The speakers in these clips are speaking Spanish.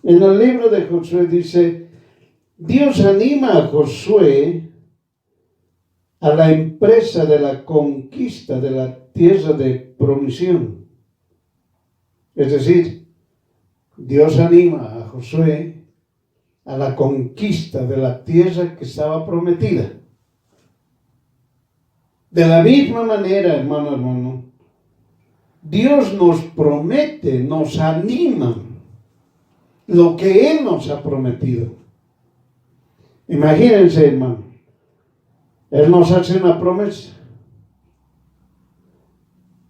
En el libro de Josué dice, Dios anima a Josué a la empresa de la conquista de la tierra de promisión. Es decir, Dios anima a Josué a la conquista de la tierra que estaba prometida. De la misma manera, hermano, Dios nos promete, nos anima lo que Él nos ha prometido. Imagínense, hermano, Él nos hace una promesa,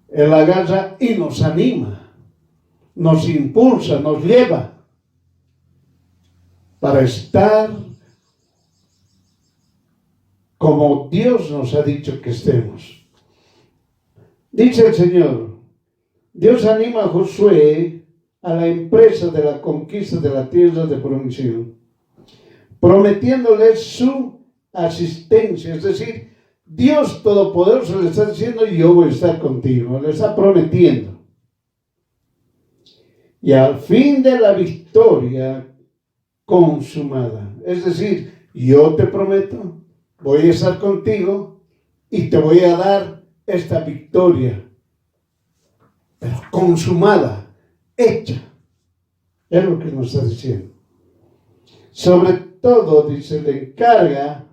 Él agarra y nos anima, nos impulsa, nos lleva para estar como Dios nos ha dicho que estemos. Dice el Señor, Dios anima a Josué a la empresa de la conquista de la tierra de promisión, prometiéndole su asistencia. Es decir, Dios Todopoderoso le está diciendo, yo voy a estar contigo, le está prometiendo. Y al fin de la victoria consumada, es decir, yo te prometo, voy a estar contigo y te voy a dar esta victoria, pero consumada, hecha. Es lo que nos está diciendo. Sobre todo, dice, le encarga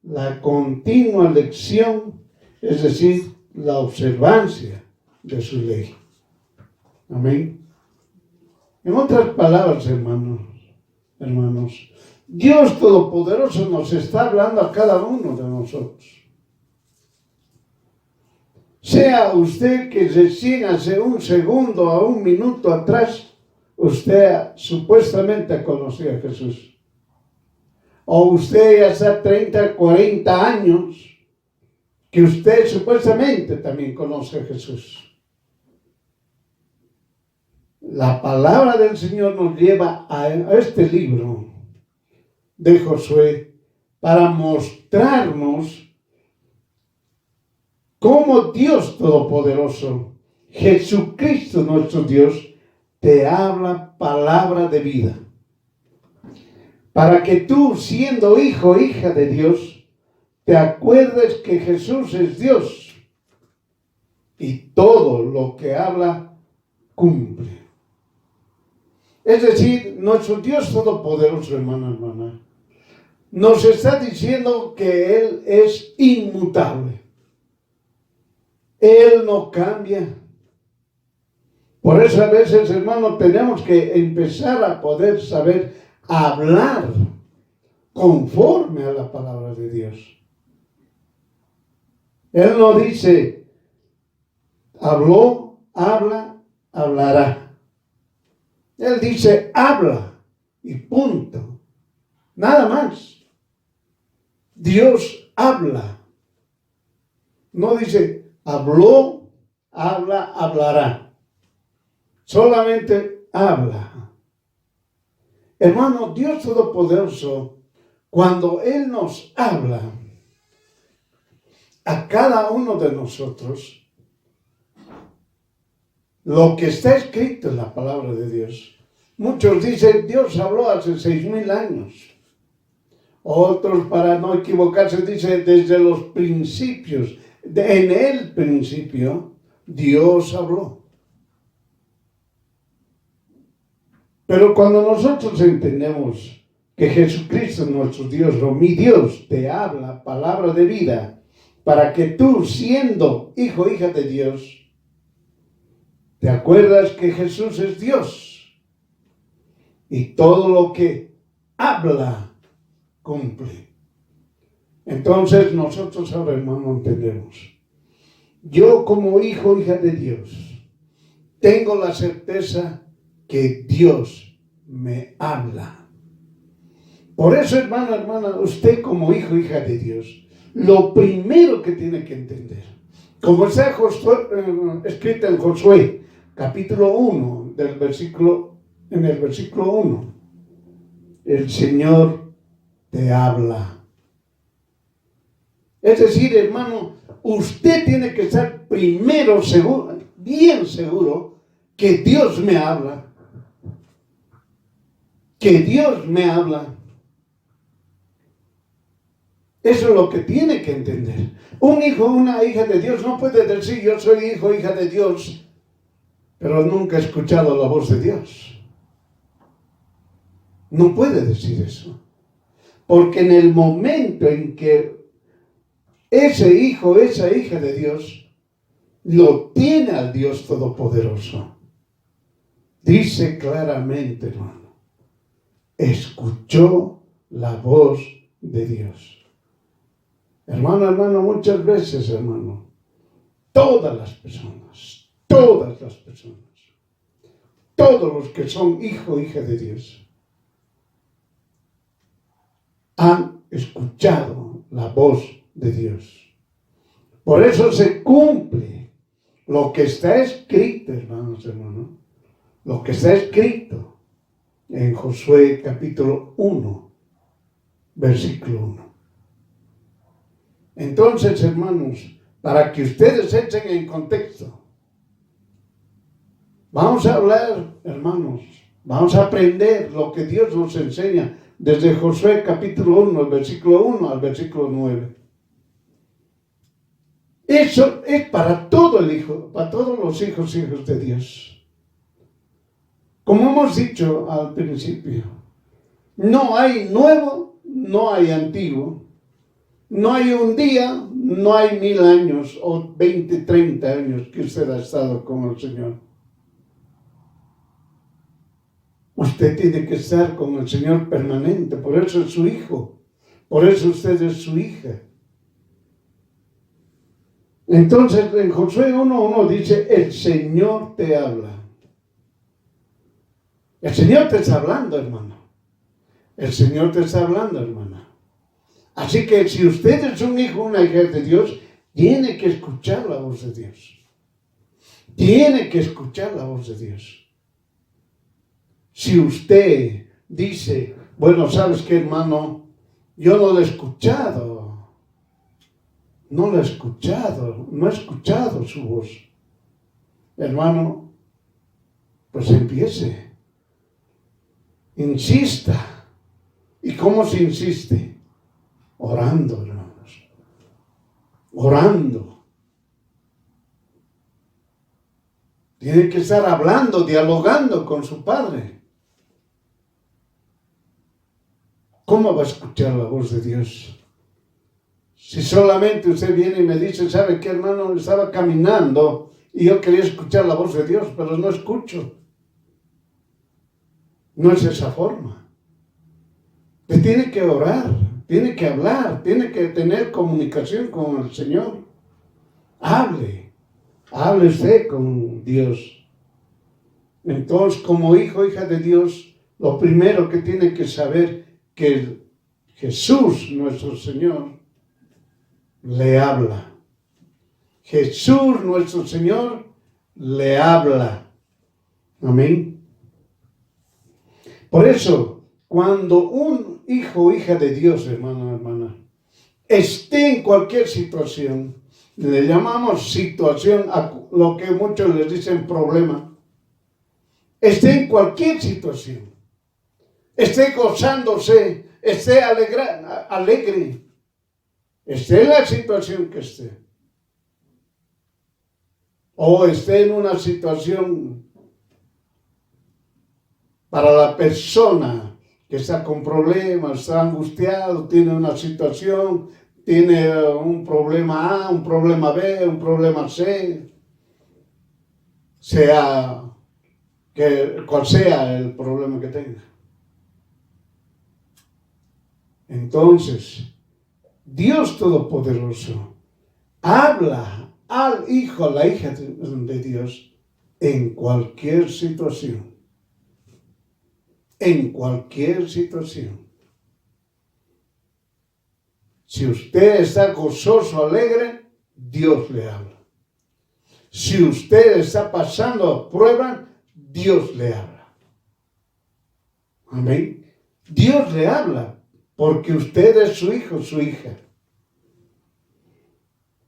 la continua lección, es decir, la observancia de su ley. Amén. En otras palabras, hermanos, Dios Todopoderoso nos está hablando a cada uno de nosotros. Sea usted que recién hace un segundo a un minuto atrás, usted supuestamente conoció a Jesús. O usted ya hace 30, 40 años que usted supuestamente también conoce a Jesús. La palabra del Señor nos lleva a este libro de Josué para mostrarnos cómo Dios Todopoderoso, Jesucristo nuestro Dios, te habla palabra de vida. Para que tú, siendo hijo, hija de Dios, te acuerdes que Jesús es Dios y todo lo que habla cumple. Es decir, nuestro Dios Todopoderoso, hermana, nos está diciendo que Él es inmutable. Él no cambia. Por eso a veces, hermano, tenemos que empezar a poder saber hablar conforme a la palabra de Dios. Él no dice, habló, habla, hablará. Él dice, habla y punto. Nada más. Dios habla. No dice, habló, habla, hablará. Solamente habla. Hermano, Dios Todopoderoso, cuando Él nos habla a cada uno de nosotros, lo que está escrito en la palabra de Dios. Muchos dicen, Dios habló hace 6,000 años. Otros, para no equivocarse, dicen, desde los principios. En el principio, Dios habló. Pero cuando nosotros entendemos que Jesucristo, nuestro Dios, o mi Dios, te habla palabra de vida, para que tú, siendo hijo, hija de Dios, ¿te acuerdas que Jesús es Dios? Y todo lo que habla, cumple. Entonces nosotros ahora, hermano, entendemos. Yo como hijo, hija de Dios, tengo la certeza que Dios me habla. Por eso, hermana, usted como hijo, hija de Dios, lo primero que tiene que entender, como está escrito en Josué, capítulo 1, en el versículo 1, el Señor te habla. Es decir, hermano, usted tiene que estar primero seguro, bien seguro, que Dios me habla. que Dios me habla. Eso es lo que tiene que entender. Un hijo o una hija de Dios no puede decir yo soy hijo o hija de Dios, pero nunca he escuchado la voz de Dios. No puede decir eso. Porque en el momento en que ese hijo, esa hija de Dios, lo tiene al Dios Todopoderoso, dice claramente, hermano, escuchó la voz de Dios. Hermano, muchas veces, hermano, todas las personas, todos los que son hijo o hija de Dios, han escuchado la voz de Dios. Por eso se cumple lo que está escrito, hermanos, lo que está escrito en Josué capítulo 1, versículo 1. Entonces, hermanos, para que ustedes echen en contexto, vamos a hablar, hermanos, vamos a aprender lo que Dios nos enseña desde Josué capítulo 1, versículo 1 al versículo 9. Eso es para todo el hijo, para todos los hijos de Dios. Como hemos dicho al principio, no hay nuevo, no hay antiguo. No hay un día, no hay 1000 años o 20, 30 años que usted ha estado con el Señor. Usted tiene que estar con el Señor permanente, por eso es su hijo, por eso usted es su hija. Entonces en Josué 1:1 dice, el Señor te habla. El Señor te está hablando, hermano. El Señor te está hablando, hermana. Así que si usted es un hijo o una hija de Dios, tiene que escuchar la voz de Dios. Tiene que escuchar la voz de Dios. Si usted dice, bueno, ¿sabes qué, hermano? Yo no lo he escuchado. No lo he escuchado. No he escuchado su voz. Hermano, pues empiece. Insista. ¿Y cómo se insiste? Orando, hermanos. Orando. Tiene que estar hablando, dialogando con su Padre. ¿Cómo va a escuchar la voz de Dios? Si solamente usted viene y me dice, ¿sabe qué, hermano? Estaba caminando y yo quería escuchar la voz de Dios, pero no escucho. No es esa forma. Usted tiene que orar. Tiene que hablar, tiene que tener comunicación con el Señor. Hable usted con Dios. Entonces, como hijo, hija de Dios, lo primero que tiene que saber que Jesús, nuestro Señor, le habla. Jesús, nuestro Señor, le habla. Amén. Por eso, cuando un hijo o hija de Dios, hermana, esté en cualquier situación, le llamamos situación a lo que muchos les dicen problema, esté en cualquier situación, esté gozándose, esté alegre, esté en la situación que esté, o esté en una situación para la persona que está con problemas, está angustiado, tiene una situación, tiene un problema A, un problema B, un problema C, cual sea el problema que tenga. Entonces, Dios Todopoderoso habla al hijo, a la hija de Dios en cualquier situación. En cualquier situación. Si usted está gozoso, alegre, Dios le habla. Si usted está pasando prueba, Dios le habla. Amén. Dios le habla porque usted es su hijo, su hija.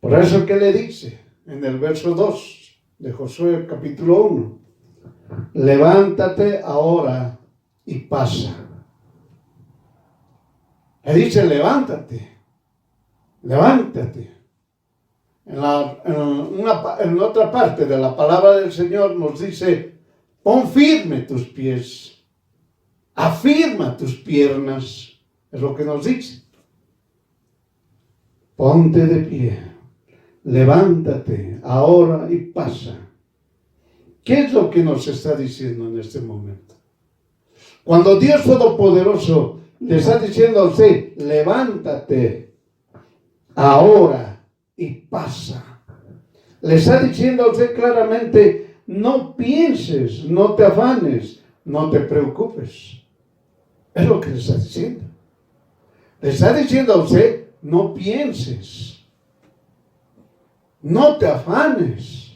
Por eso que le dice en el verso 2 de Josué capítulo 1, levántate ahora y pasa. Él dice, levántate, levántate. En otra parte de la palabra del Señor nos dice, pon firme tus pies, afirma tus piernas, es lo que nos dice. Ponte de pie, levántate ahora y pasa. ¿Qué es lo que nos está diciendo en este momento? Cuando Dios Todopoderoso le está diciendo a usted, levántate ahora y pasa. Le está diciendo a usted claramente, no pienses, no te afanes, no te preocupes. Es lo que le está diciendo. Le está diciendo a usted, no pienses, no te afanes,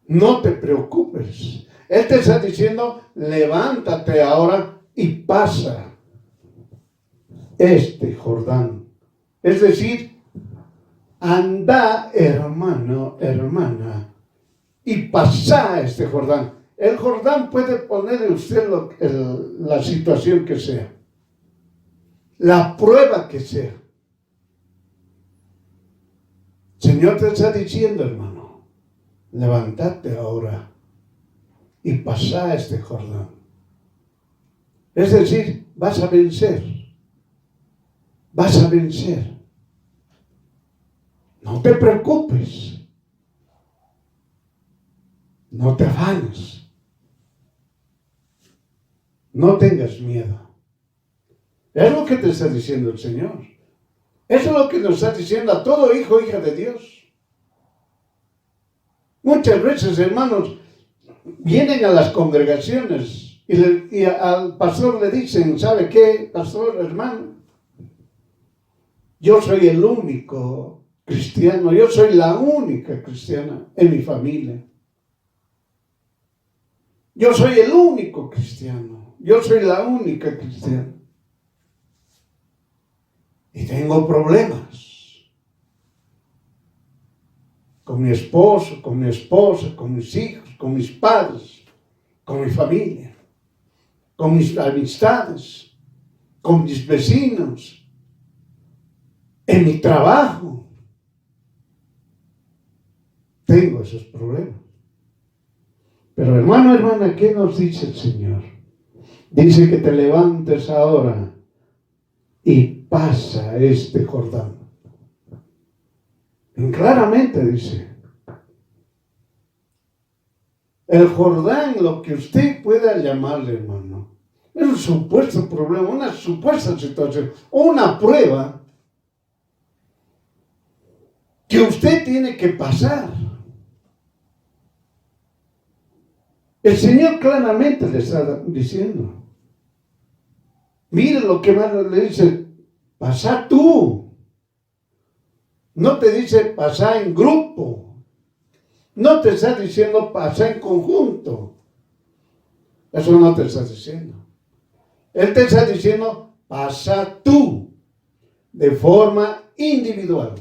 no te preocupes. Él te está diciendo, levántate ahora y pasa este Jordán. Es decir, anda, hermano, hermana, y pasa este Jordán. El Jordán puede poner en usted la situación que sea, la prueba que sea. El Señor te está diciendo, hermano, levántate ahora y pasa este Jordán. Es decir, vas a vencer. Vas a vencer. No te preocupes. No te afanes. No tengas miedo. Es lo que te está diciendo el Señor. Eso es lo que nos está diciendo a todo hijo o hija de Dios. Muchas veces, hermanos, vienen a las congregaciones y al pastor le dicen, ¿sabe qué, pastor, hermano? Yo soy el único cristiano, yo soy la única cristiana en mi familia. Yo soy el único cristiano, yo soy la única cristiana. Y tengo problemas con mi esposo, con mi esposa, con mis hijos, con mis padres, con mi familia, con mis amistades, con mis vecinos, en mi trabajo. Tengo esos problemas. Pero hermano, hermana, ¿qué nos dice el Señor? Dice que te levantes ahora y pasa este Jordán. Y claramente dice, el Jordán, lo que usted pueda llamarle, hermano, es un supuesto problema, una supuesta situación, una prueba que usted tiene que pasar. El Señor claramente le está diciendo, mire lo que más le dice, pasa tú. No te dice pasa en grupo. No te está diciendo pasa en conjunto. Eso no te está diciendo. Él te está diciendo pasa tú de forma individual.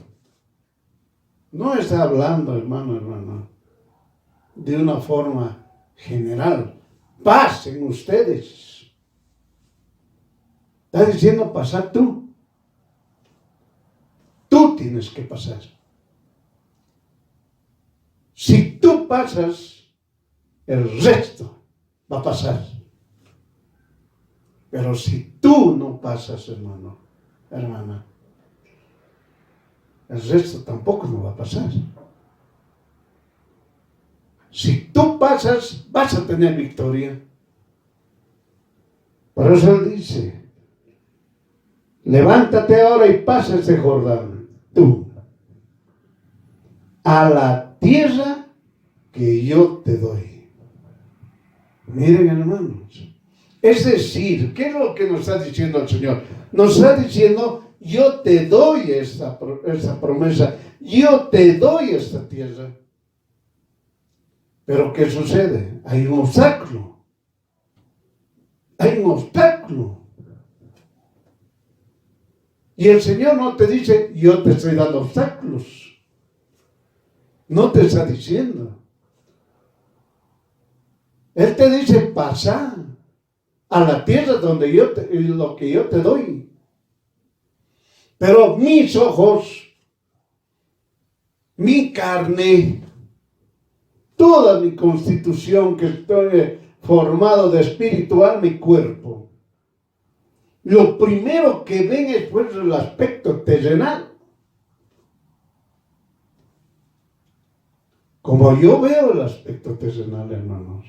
No está hablando, hermano, hermana, de una forma general. Pasen ustedes. Está diciendo pasar tú. Tú tienes que pasar. Si tú pasas, el resto va a pasar. Pero si tú no pasas, hermano, hermana, el resto tampoco no va a pasar. Si tú pasas, vas a tener victoria. Por eso él dice, levántate ahora y pasa este Jordán, tú, a la tierra que yo te doy. Miren, hermanos, es decir, ¿qué es lo que nos está diciendo el Señor? Nos está diciendo, yo te doy esta promesa, yo te doy esta tierra. Pero ¿qué sucede? Hay un obstáculo. Hay un obstáculo. Y el Señor no te dice, yo te estoy dando obstáculos. No te está diciendo. Él te dice, pasa a la tierra donde lo que yo te doy. Pero mis ojos, mi carne, toda mi constitución que estoy formado de espíritu, alma y cuerpo, lo primero que ven es pues el aspecto terrenal. Como yo veo el aspecto terrenal, hermanos,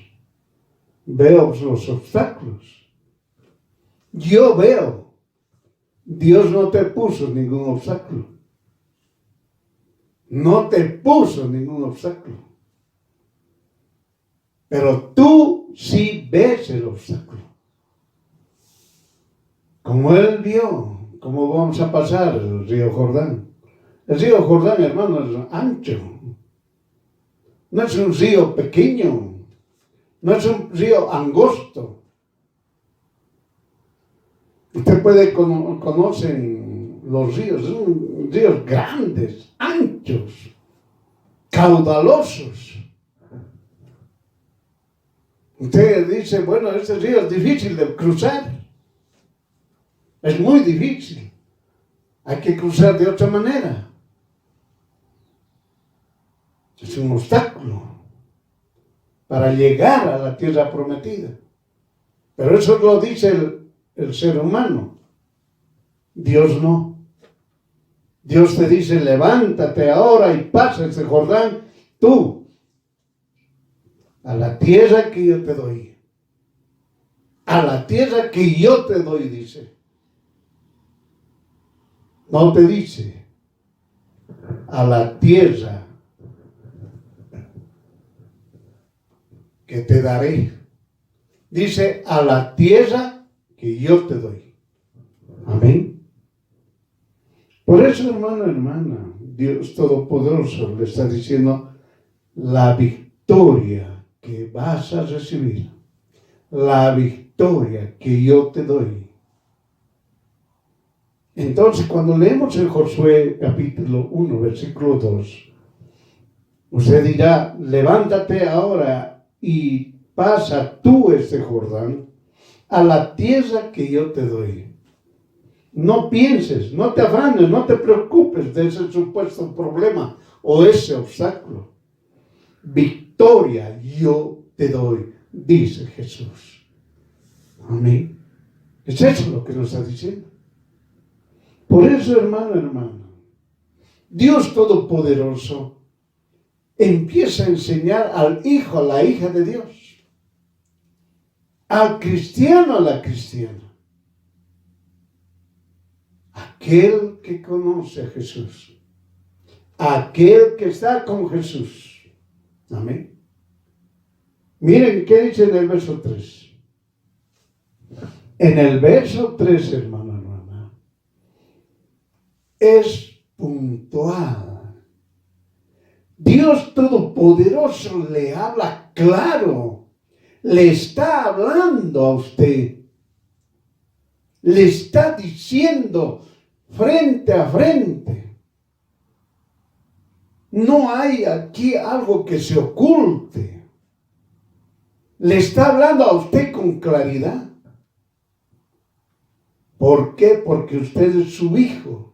veo los obstáculos. Yo veo. Dios no te puso ningún obstáculo. No te puso ningún obstáculo. Pero tú sí ves el obstáculo. Como Él vio, cómo vamos a pasar el río Jordán. El río Jordán, hermano, es ancho. No es un río pequeño. No es un río angosto. Usted puede conocer los ríos, son ríos grandes, anchos, caudalosos. Usted dice, bueno, este río es difícil de cruzar. Es muy difícil. Hay que cruzar de otra manera. Es un obstáculo para llegar a la tierra prometida. Pero eso lo dice el ser humano. Dios no. Dios te dice, levántate ahora y pasa ese Jordán, tú, a la tierra que yo te doy. A la tierra que yo te doy, dice. No te dice, a la tierra que te daré. Dice, a la tierra que yo te doy. Amén. Por eso, hermano, hermana, Dios Todopoderoso le está diciendo la victoria que vas a recibir, la victoria que yo te doy. Entonces, cuando leemos en Josué capítulo 1, versículo 2, usted dirá, levántate ahora y pasa tú este Jordán a la tierra que yo te doy. No pienses, no te afanes, no te preocupes de ese supuesto problema o ese obstáculo. Victoria yo te doy, dice Jesús. Amén. Es eso lo que nos está diciendo. Por eso, hermano, Dios Todopoderoso empieza a enseñar al hijo, a la hija de Dios, al cristiano, a la cristiana, aquel que conoce a Jesús, aquel que está con Jesús. Amén. Miren qué dice en el verso 3. En el verso 3, hermana, es puntual. Dios Todopoderoso le habla claro. Le está hablando a usted. Le está diciendo frente a frente. No hay aquí algo que se oculte. Le está hablando a usted con claridad. ¿Por qué? Porque usted es su hijo,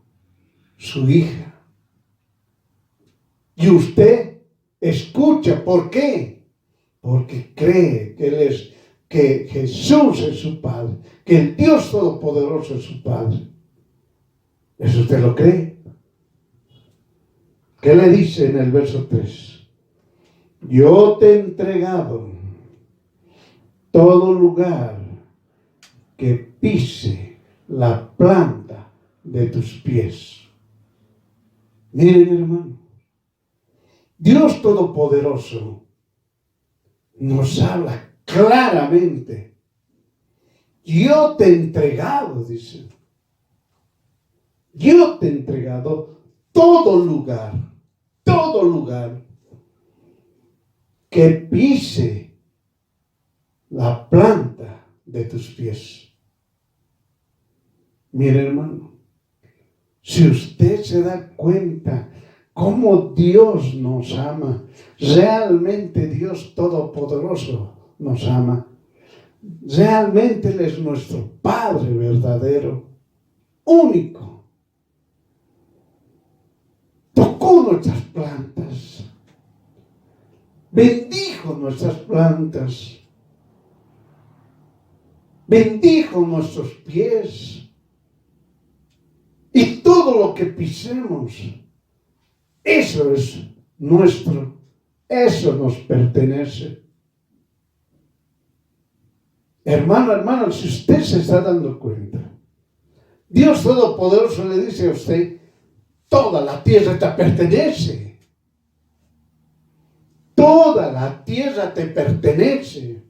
su hija. Y usted escucha. ¿Por qué? Porque cree que Jesús es su Padre, que el Dios Todopoderoso es su Padre. ¿Eso usted lo cree? ¿Qué le dice en el verso 3? Yo te he entregado todo lugar que pise la planta de tus pies. Miren, hermano, Dios Todopoderoso nos habla claramente. Yo te he entregado, dice. Yo te he entregado todo lugar que pise la planta de tus pies. Mire, hermano, si usted se da cuenta cómo Dios nos ama, realmente Dios Todopoderoso nos ama, realmente Él es nuestro Padre verdadero, único. tocó nuestras plantas, bendijo nuestras plantas, bendijo nuestros pies y todo lo que pisemos, eso es nuestro, eso nos pertenece. Hermano, hermano, si usted se está dando cuenta, Dios Todopoderoso le dice a usted, toda la tierra te pertenece. Toda la tierra te pertenece.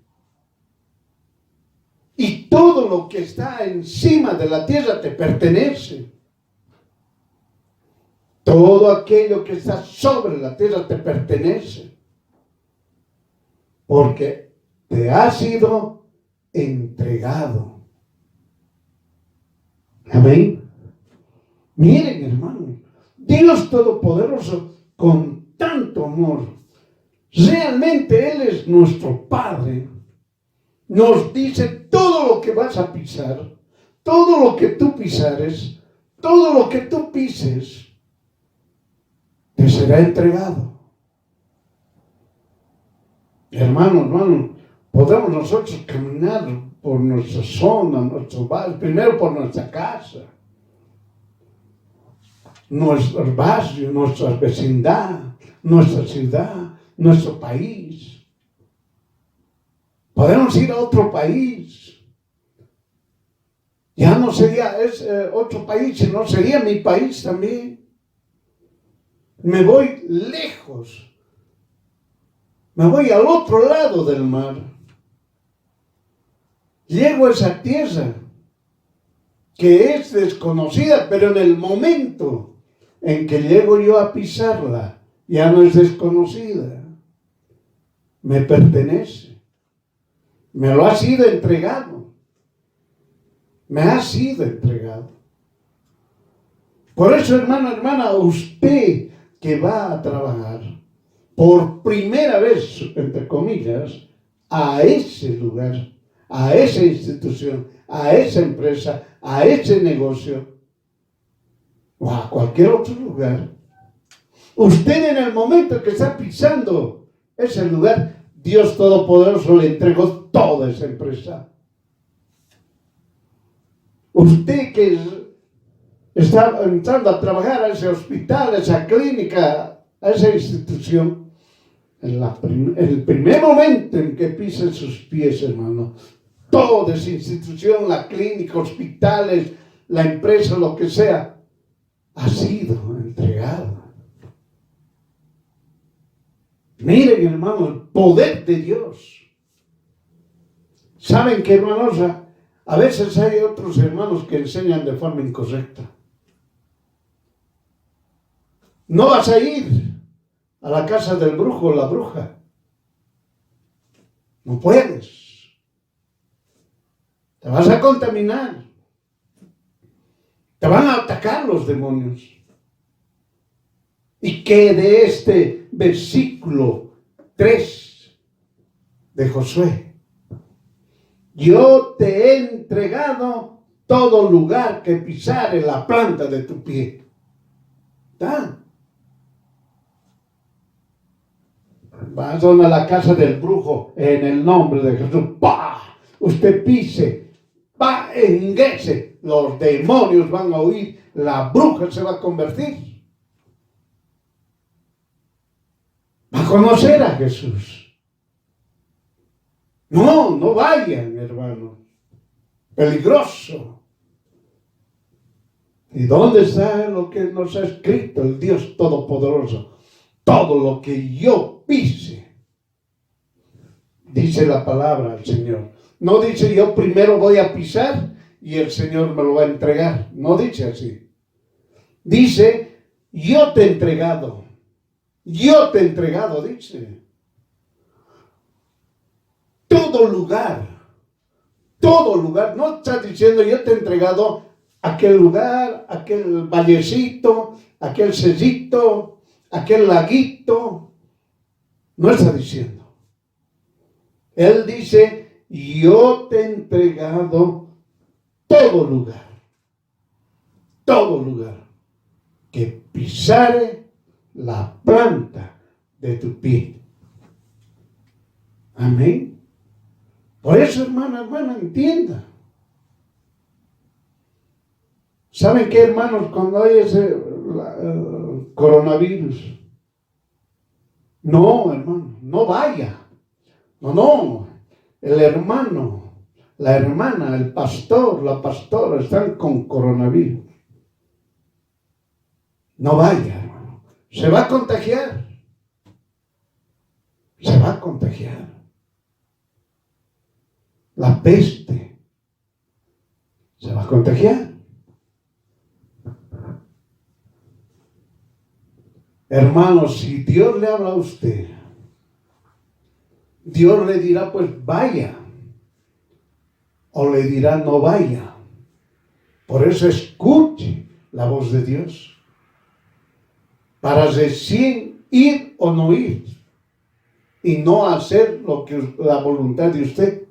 Y todo lo que está encima de la tierra te pertenece. Todo aquello que está sobre la tierra te pertenece. Porque te ha sido entregado. Amén. Miren, hermano, Dios Todopoderoso, con tanto amor, realmente Él es nuestro Padre. Nos dice todo lo que vas a pisar, todo lo que tú pisares, todo lo que tú pises, te será entregado. Hermano, podemos nosotros caminar por nuestra zona, nuestro barrio, primero por nuestra casa, nuestro barrio, nuestra vecindad, nuestra ciudad, nuestro país. Podemos ir a otro país. Ya no sería otro país, sino sería mi país también. Me voy lejos. Me voy al otro lado del mar. Llego a esa tierra que es desconocida, pero en el momento en que llego yo a pisarla, ya no es desconocida. Me pertenece. Me lo ha sido entregado. Me ha sido entregado. Por eso, hermano, hermana, usted que va a trabajar por primera vez, entre comillas, a ese lugar, a esa institución, a esa empresa, a ese negocio o a cualquier otro lugar, usted en el momento que está pisando ese lugar, Dios Todopoderoso le entregó toda esa empresa. Usted que está entrando a trabajar a ese hospital, a esa clínica, a esa institución, en el primer momento en que pisen sus pies, hermano, toda esa institución, la clínica, hospitales, la empresa, lo que sea, ha sido entregado. Miren, hermano, el poder de Dios. ¿Saben qué, hermanos? A veces hay otros hermanos que enseñan de forma incorrecta. No vas a ir a la casa del brujo o la bruja. No puedes. Te vas a contaminar. Te van a atacar los demonios. ¿Y qué de este versículo 3 de Josué? Yo te he entregado todo lugar que pisare la planta de tu pie. ¿Está? Vas a la casa del brujo en el nombre de Jesús. ¡Pah! Usted pise, va, ingrese. Los demonios van a huir. La bruja se va a convertir. Va a conocer a Jesús. No vayan, hermano. Peligroso. ¿Y dónde está lo que nos ha escrito el Dios Todopoderoso? Todo lo que yo pise, dice la palabra del Señor. No dice yo primero voy a pisar y el Señor me lo va a entregar. No dice así. Dice, yo te he entregado. Yo te he entregado, dice. Todo lugar. No está diciendo yo te he entregado aquel lugar, aquel vallecito, aquel sellito, aquel laguito. No está diciendo. Él dice, yo te he entregado todo lugar que pisare la planta de tu pie. Amén. Por eso, hermana, entienda. ¿Saben qué, hermanos? Cuando hay ese coronavirus, no, hermano, no vaya. No. El hermano, la hermana, el pastor, la pastora están con coronavirus. No vaya, hermano. Se va a contagiar. Se va a contagiar. La peste se va a contagiar. Hermanos, si Dios le habla a usted, Dios le dirá, pues vaya, o le dirá, no vaya. Por eso escuche la voz de Dios, para recién ir o no ir, y no hacer lo que la voluntad de usted.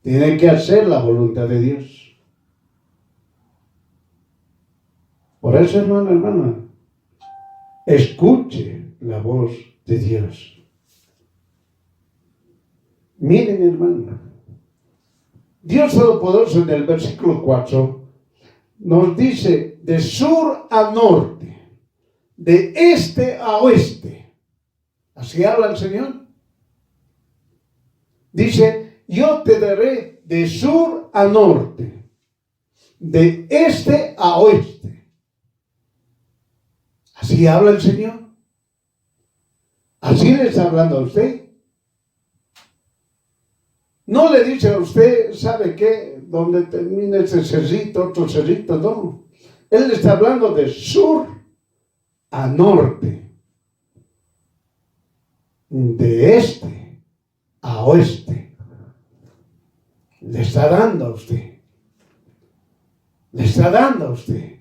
Tiene que hacer la voluntad de Dios. Por eso, hermana, escuche la voz de Dios. Miren, hermano, Dios Todopoderoso en el versículo 4 nos dice de sur a norte, de este a oeste. Así habla el Señor. Dice, yo te daré de sur a norte, de este a oeste. Así habla el Señor. Así le está hablando a usted. No le dice a usted, ¿sabe qué? Donde termina ese cerrito, otro cerrito, no. Él le está hablando de sur a norte, de este a oeste. Le está dando a usted. Le está dando a usted.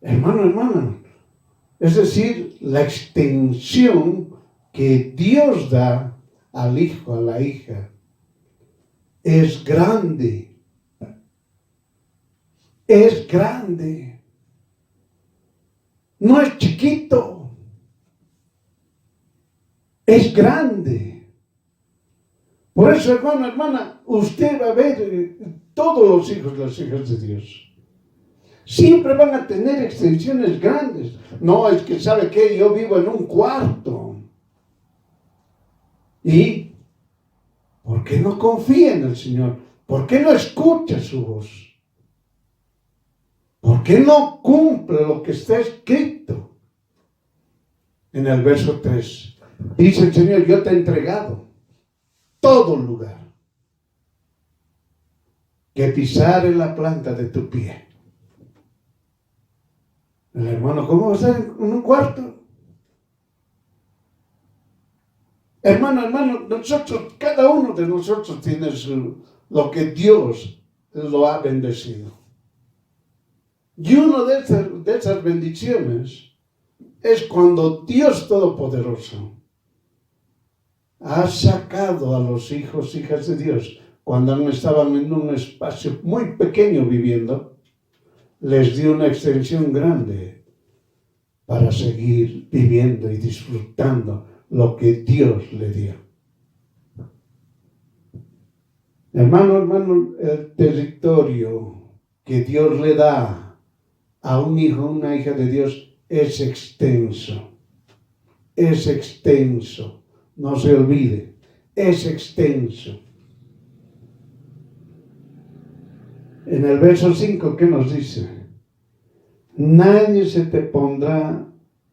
Hermano, es decir, la extensión que Dios da al hijo, a la hija, es grande. Es grande. No es chiquito. Es grande. Por eso, hermana, usted va a ver todos los hijos y las hijas de Dios. Siempre van a tener extensiones grandes. No, es que ¿sabe qué? Yo vivo en un cuarto. ¿Y por qué no confía en el Señor? ¿Por qué no escucha su voz? ¿Por qué no cumple lo que está escrito? En el verso 3 dice el Señor, yo te he entregado todo lugar que pisare la planta de tu pie. El hermano, ¿cómo va a estar en un cuarto? Hermano, nosotros, cada uno de nosotros tiene lo que Dios lo ha bendecido. Y una de esas bendiciones es cuando Dios Todopoderoso ha sacado a los hijos, hijas de Dios, cuando estaban en un espacio muy pequeño viviendo, les dio una extensión grande para seguir viviendo y disfrutando lo que Dios le dio. Hermano, el territorio que Dios le da a un hijo, una hija de Dios, es extenso. Es extenso. No se olvide. Es extenso. En el verso 5, ¿qué nos dice? Nadie se te pondrá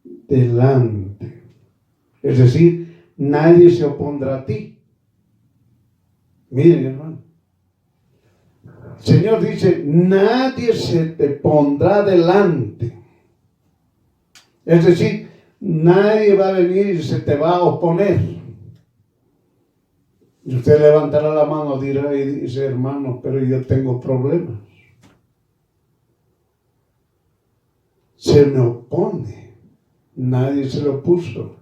delante. Es decir, nadie se opondrá a ti. Miren, hermano. El Señor dice, nadie se te pondrá delante. Es decir, nadie va a venir y se te va a oponer. Y usted levantará la mano, dirá y dice, hermano, pero yo tengo problemas. Se me opone. Nadie se le opuso.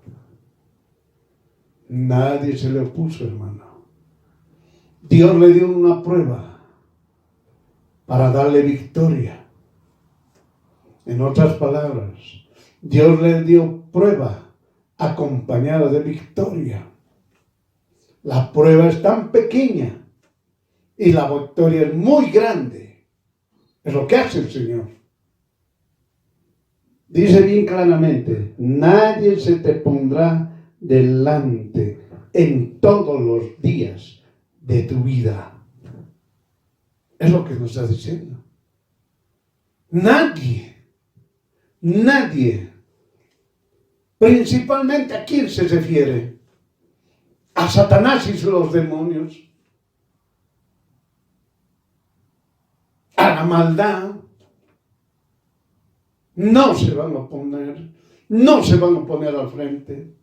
Nadie se le opuso, hermano. Dios le dio una prueba para darle victoria. En otras palabras, Dios le dio prueba acompañada de victoria. La prueba es tan pequeña y la victoria es muy grande. Es lo que hace el Señor. Dice bien claramente, nadie se te pondrá delante en todos los días de tu vida. Es lo que nos está diciendo. Nadie. Principalmente, ¿a quién se refiere? A Satanás y los demonios. A la maldad. No se van a poner al frente.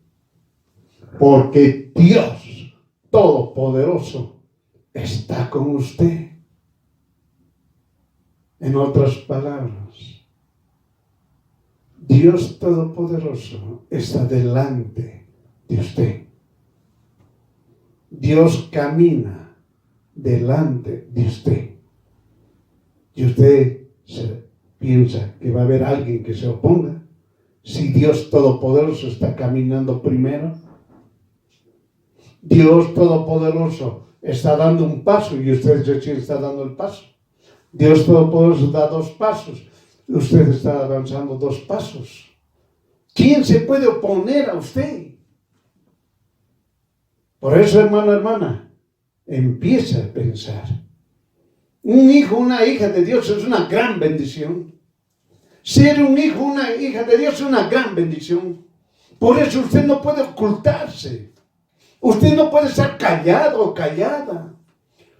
Porque Dios Todopoderoso está con usted. En otras palabras, Dios Todopoderoso está delante de usted. Dios camina delante de usted. Y usted piensa que va a haber alguien que se oponga. Si Dios Todopoderoso está caminando primero, Dios Todopoderoso está dando un paso y usted recién está dando el paso. Dios Todopoderoso da 2 pasos. Usted está avanzando 2 pasos. ¿Quién se puede oponer a usted? Por eso, hermano, hermana, empieza a pensar. Un hijo, una hija de Dios es una gran bendición. Ser un hijo, una hija de Dios es una gran bendición. Por eso usted no puede ocultarse. Usted no puede estar callado o callada.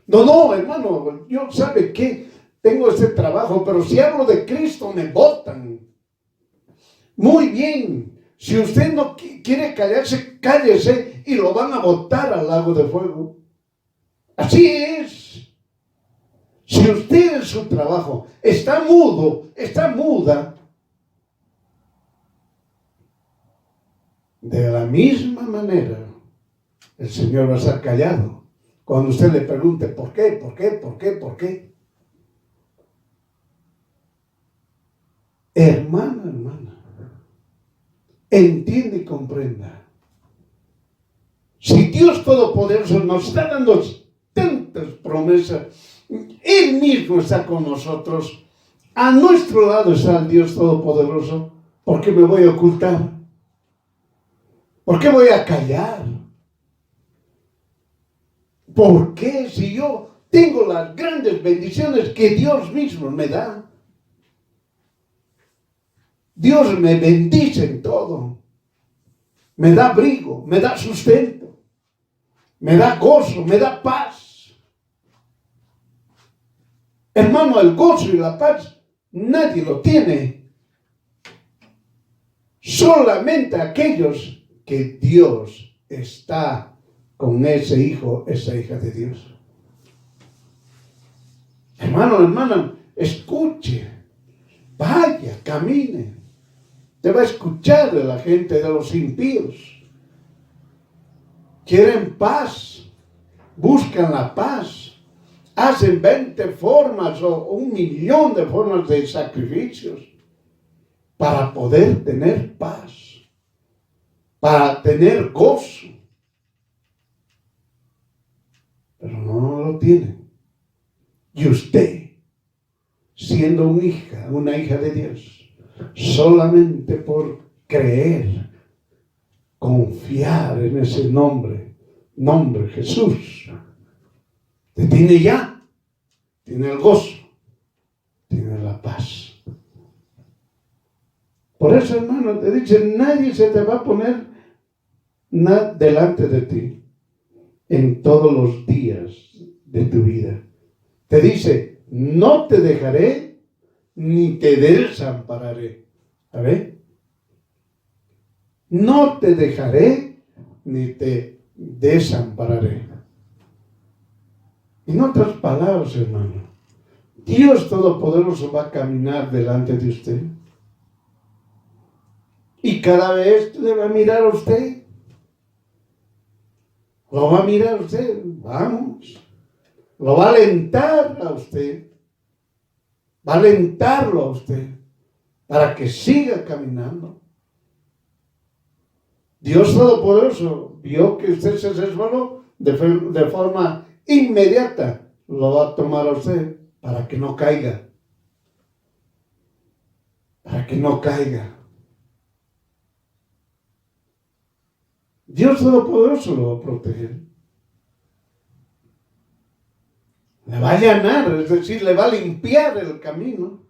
No, hermano, yo sabe que tengo este trabajo, pero si hablo de Cristo me botan. Muy bien, si usted no quiere callarse, cállese y lo van a botar al lago de fuego. Así es. Si usted en su trabajo está mudo, está muda, de la misma manera el Señor va a estar callado cuando usted le pregunte ¿por qué? Hermana, entiende y comprenda. Si Dios Todopoderoso nos está dando tantas promesas, Él mismo está con nosotros, a nuestro lado está el Dios Todopoderoso, ¿por qué me voy a ocultar? ¿Por qué voy a callar? ¿Por qué si yo tengo las grandes bendiciones que Dios mismo me da? Dios me bendice en todo. Me da abrigo, me da sustento, me da gozo, me da paz. Hermano, el gozo y la paz nadie lo tiene. Solamente aquellos que Dios está con ese hijo, esa hija de Dios. Hermano, hermana, escuche, vaya, camine. Te va a escuchar de la gente de los impíos. Quieren paz, buscan la paz, hacen 20 formas o 1.000.000 de formas de sacrificios para poder tener paz, para tener gozo. Pero no lo tienen. Y usted, siendo una hija de Dios, solamente por creer, confiar en ese nombre Jesús, te tiene ya, tiene el gozo, tiene la paz. Por eso, hermano, te dice, nadie se te va a poner delante de ti en todos los días de tu vida. Te dice, no te dejaré ni te desampararé. A ver. No te dejaré ni te desampararé. En otras palabras, hermano, Dios Todopoderoso va a caminar delante de usted. Y cada vez le va a mirar a usted. Lo va a mirar a usted. Vamos. Lo va a alentar a usted. Va a alentarlo a usted. para que siga caminando. Dios Todopoderoso vio que usted se resbaló de forma inmediata. Lo va a tomar a usted para que no caiga. Para que no caiga. Dios Todopoderoso lo va a proteger. Le va a allanar, es decir, le va a limpiar el camino.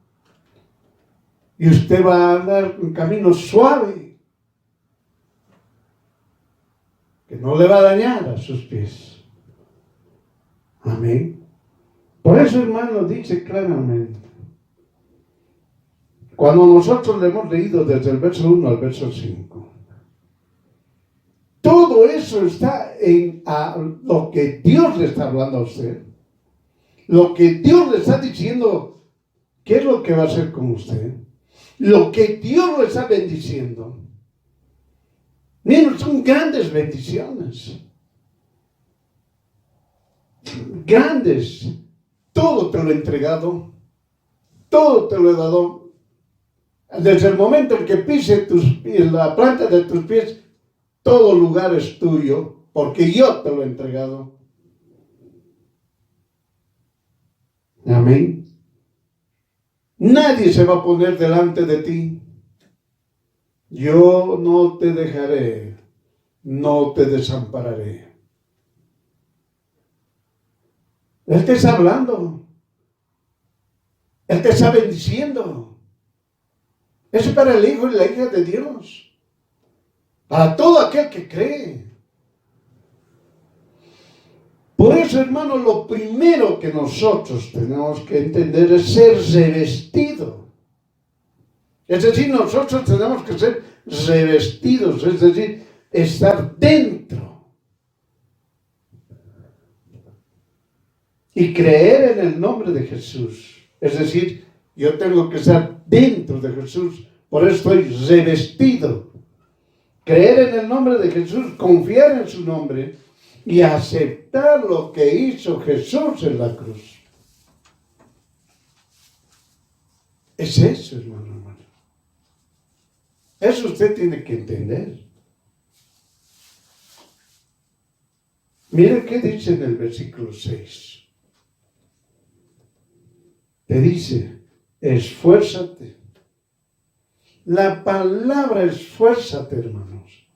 Y usted va a andar un camino suave, que no le va a dañar a sus pies. Amén. Por eso, hermano, dice claramente, cuando nosotros le hemos leído desde el verso 1 al verso 5, todo eso está en lo que Dios le está hablando a usted. Lo que Dios le está diciendo, ¿qué es lo que va a hacer con usted? Lo que Dios le está bendiciendo. Miren, son grandes bendiciones. Grandes. Todo te lo he entregado. Todo te lo he dado. Desde el momento en que pise la planta de tus pies, todo lugar es tuyo, porque yo te lo he entregado. Amén. Nadie se va a poner delante de ti. Yo no te dejaré, no te desampararé. Él te está hablando. Él te está bendiciendo. Eso es para el hijo y la hija de Dios. Para todo aquel que cree. Por eso, hermano, lo primero que nosotros tenemos que entender es ser revestido. Es decir, nosotros tenemos que ser revestidos, es decir, estar dentro. Y creer en el nombre de Jesús. Es decir, yo tengo que estar dentro de Jesús, por eso estoy revestido. Creer en el nombre de Jesús, confiar en su nombre y aceptar lo que hizo Jesús en la cruz. Es eso, hermano. Eso usted tiene que entender. Mire qué dice en el versículo 6. Te dice, esfuérzate. La palabra esfuérzate, hermanos.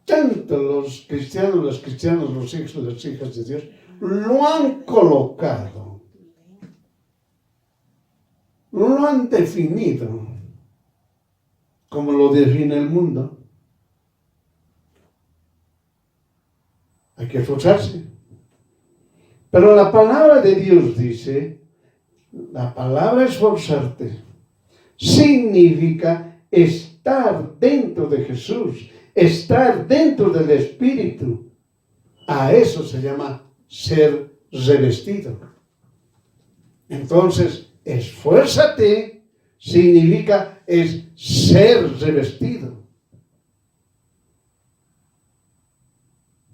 Tanto los cristianos, los hijos y las hijas de Dios, lo han colocado, lo han definido, como lo define el mundo. Hay que esforzarse. Pero la palabra de Dios dice, la palabra esforzarte significa estar dentro de Jesús, estar dentro del Espíritu. A eso se llama ser revestido. Entonces, esfuérzate significa es ser revestido.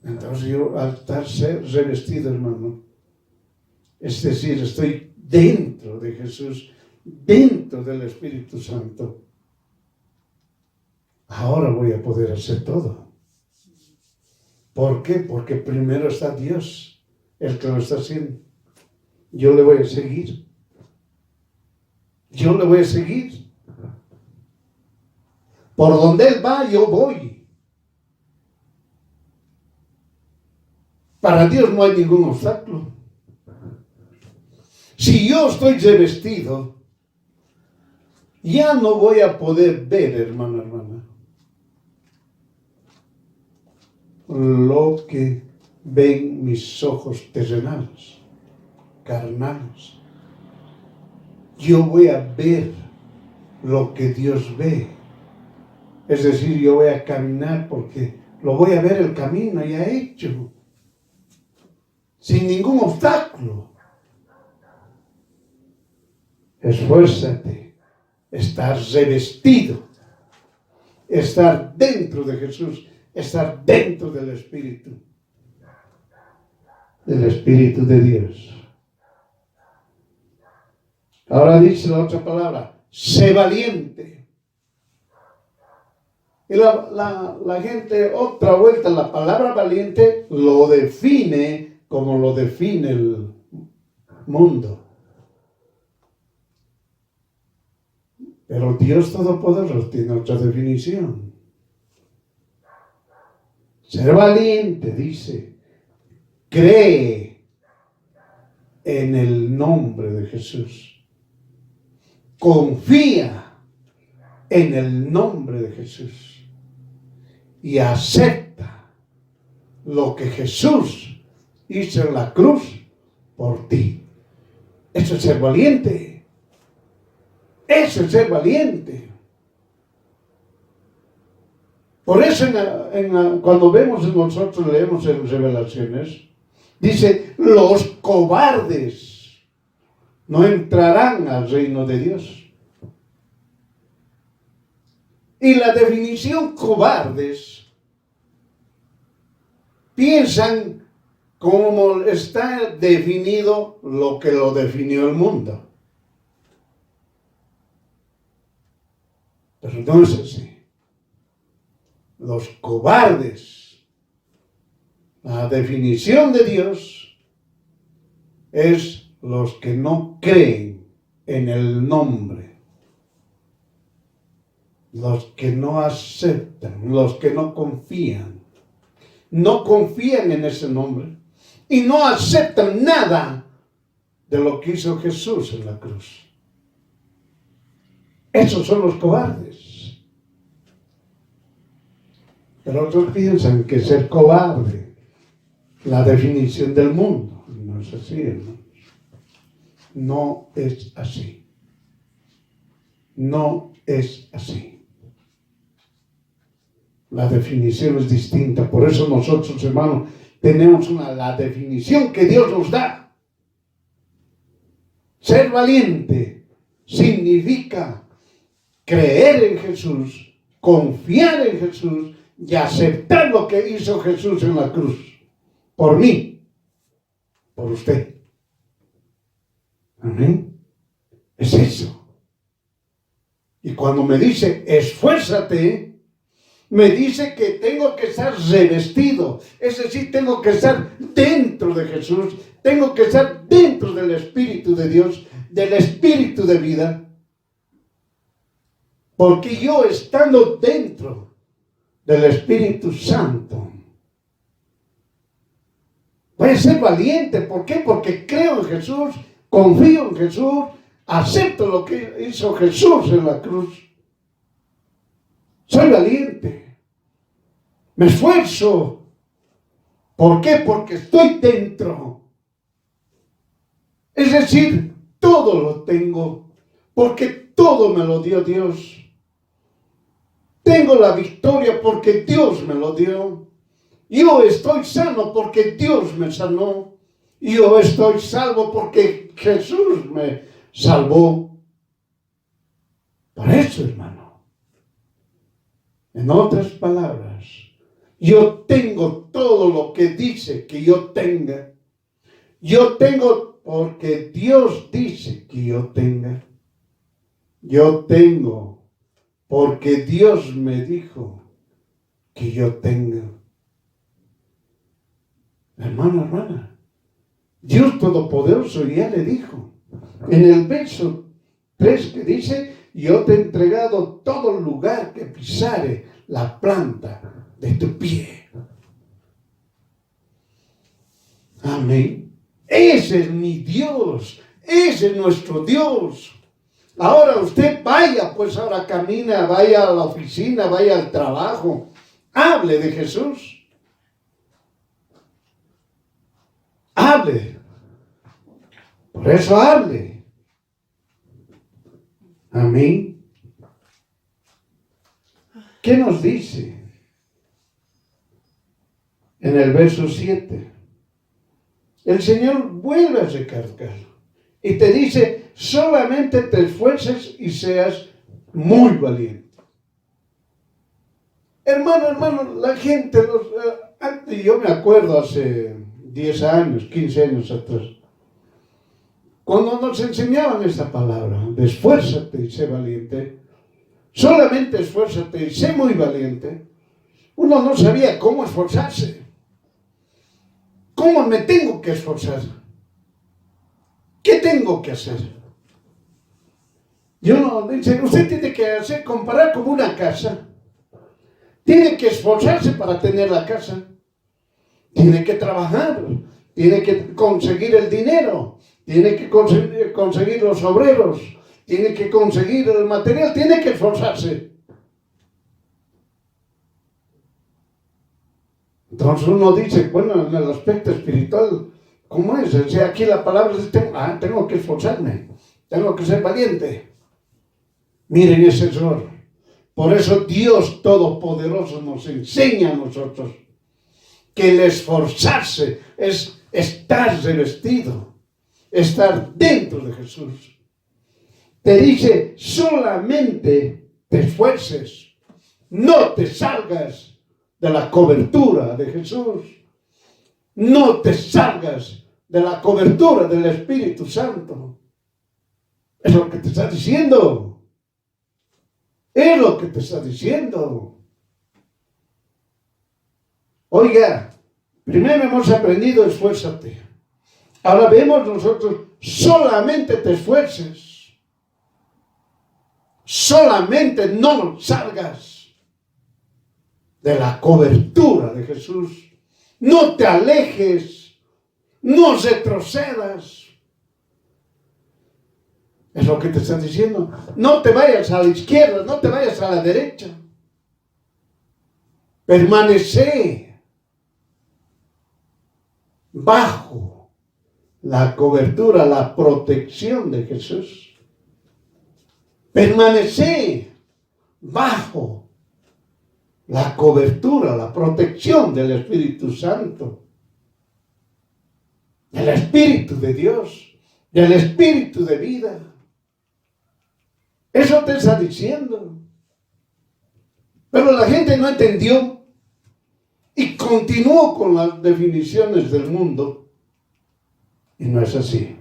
Entonces yo al estar ser revestido, hermano, es decir, estoy dentro de Jesús, dentro del Espíritu Santo. Ahora voy a poder hacer todo. ¿Por qué? Porque primero está Dios, el que lo está haciendo. Yo le voy a seguir. Yo le voy a seguir. Por donde Él va, yo voy. Para Dios no hay ningún obstáculo. Si yo estoy revestido, ya no voy a poder ver, hermano, hermana, lo que ven mis ojos terrenales, carnales. Yo voy a ver lo que Dios ve. Es decir, yo voy a caminar porque lo voy a ver el camino ya hecho, sin ningún obstáculo. Esfuérzate, estar revestido, estar dentro de Jesús, estar dentro del Espíritu de Dios. Ahora dice la otra palabra, sé valiente. Y la gente, otra vuelta, la palabra valiente lo define como lo define el mundo. Pero Dios Todopoderoso tiene otra definición. Ser valiente, dice, cree en el nombre de Jesús. Confía en el nombre de Jesús. Y acepta lo que Jesús hizo en la cruz por ti. Eso es ser valiente. Eso es ser valiente. Por eso cuando vemos en nosotros, leemos en Revelaciones, dice, los cobardes no entrarán al reino de Dios. Y la definición cobardes, piensan como está definido lo que lo definió el mundo. Pero no es así. Los cobardes, la definición de Dios es los que no creen en el nombre, los que no aceptan, los que no confían en ese nombre y no aceptan nada de lo que hizo Jesús en la cruz. Esos son los cobardes. Pero otros piensan que ser cobarde, la definición del mundo. No es así, hermanos. No es así. No es así. La definición es distinta. Por eso nosotros, hermanos, tenemos la definición que Dios nos da. Ser valiente significa creer en Jesús, confiar en Jesús y aceptar lo que hizo Jesús en la cruz. Por mí, por usted. Amén. Es eso. Y cuando me dice, esfuérzate, me dice que tengo que estar revestido. Es decir, tengo que estar dentro de Jesús. Tengo que estar dentro del Espíritu de Dios, del Espíritu de vida. Porque yo estando dentro del Espíritu Santo, voy a ser valiente. ¿Por qué? Porque creo en Jesús, confío en Jesús, acepto lo que hizo Jesús en la cruz. Soy valiente. Me esfuerzo. ¿Por qué? Porque estoy dentro. Es decir, todo lo tengo, porque todo me lo dio Dios. Tengo la victoria porque Dios me lo dio. Yo estoy sano porque Dios me sanó. Yo estoy salvo porque Jesús me salvó. Por eso, hermano, en otras palabras, yo tengo todo lo que dice que yo tenga. Yo tengo porque Dios dice que yo tenga. Yo tengo porque Dios me dijo que yo tenga. Hermano, hermana, Dios Todopoderoso ya le dijo en el verso 3 que dice, yo te he entregado todo lugar que pisare la planta de tu pie. Amén. Ese es mi Dios, ese es nuestro Dios. Ahora usted vaya, pues ahora camina, vaya a la oficina, vaya al trabajo, hable de Jesús. Hable. Por eso hable. Amén. ¿Qué nos dice? En el verso 7. El Señor vuelve a recalcar y te dice, solamente te esfuerces y seas muy valiente. Hermano, la gente, antes yo me acuerdo hace 10 años, 15 años atrás, cuando nos enseñaban esta palabra, de esfuérzate y sé valiente, solamente esfuérzate y sé muy valiente, uno no sabía cómo esforzarse. ¿Cómo me tengo que esforzar? ¿Qué tengo que hacer? Y uno dice, usted tiene que hacer, comparar como una casa. Tiene que esforzarse para tener la casa. Tiene que trabajar. Tiene que conseguir el dinero. Tiene que conseguir los obreros. Tiene que conseguir el material. Tiene que esforzarse. Entonces uno dice, bueno, en el aspecto espiritual, ¿cómo es? O sea, aquí la palabra es, tengo que esforzarme. Tengo que ser valiente. Miren ese error. Por eso Dios Todopoderoso nos enseña a nosotros que el esforzarse es estar revestido, estar dentro de Jesús. Te dice, solamente te esfuerces, no te salgas de la cobertura de Jesús, no te salgas de la cobertura del Espíritu Santo. Es lo que te está diciendo. Es lo que te está diciendo. Oiga, primero hemos aprendido esfuérzate. Ahora vemos nosotros, solamente te esfuerces. Solamente no salgas de la cobertura de Jesús. No te alejes, no retrocedas. Es lo que te están diciendo. No te vayas a la izquierda, no te vayas a la derecha. Permanece bajo la cobertura, la protección de Jesús. Permanece bajo la cobertura, la protección del Espíritu Santo, del Espíritu de Dios, del Espíritu de vida. Eso te está diciendo. Pero la gente no entendió y continuó con las definiciones del mundo. Y no es así.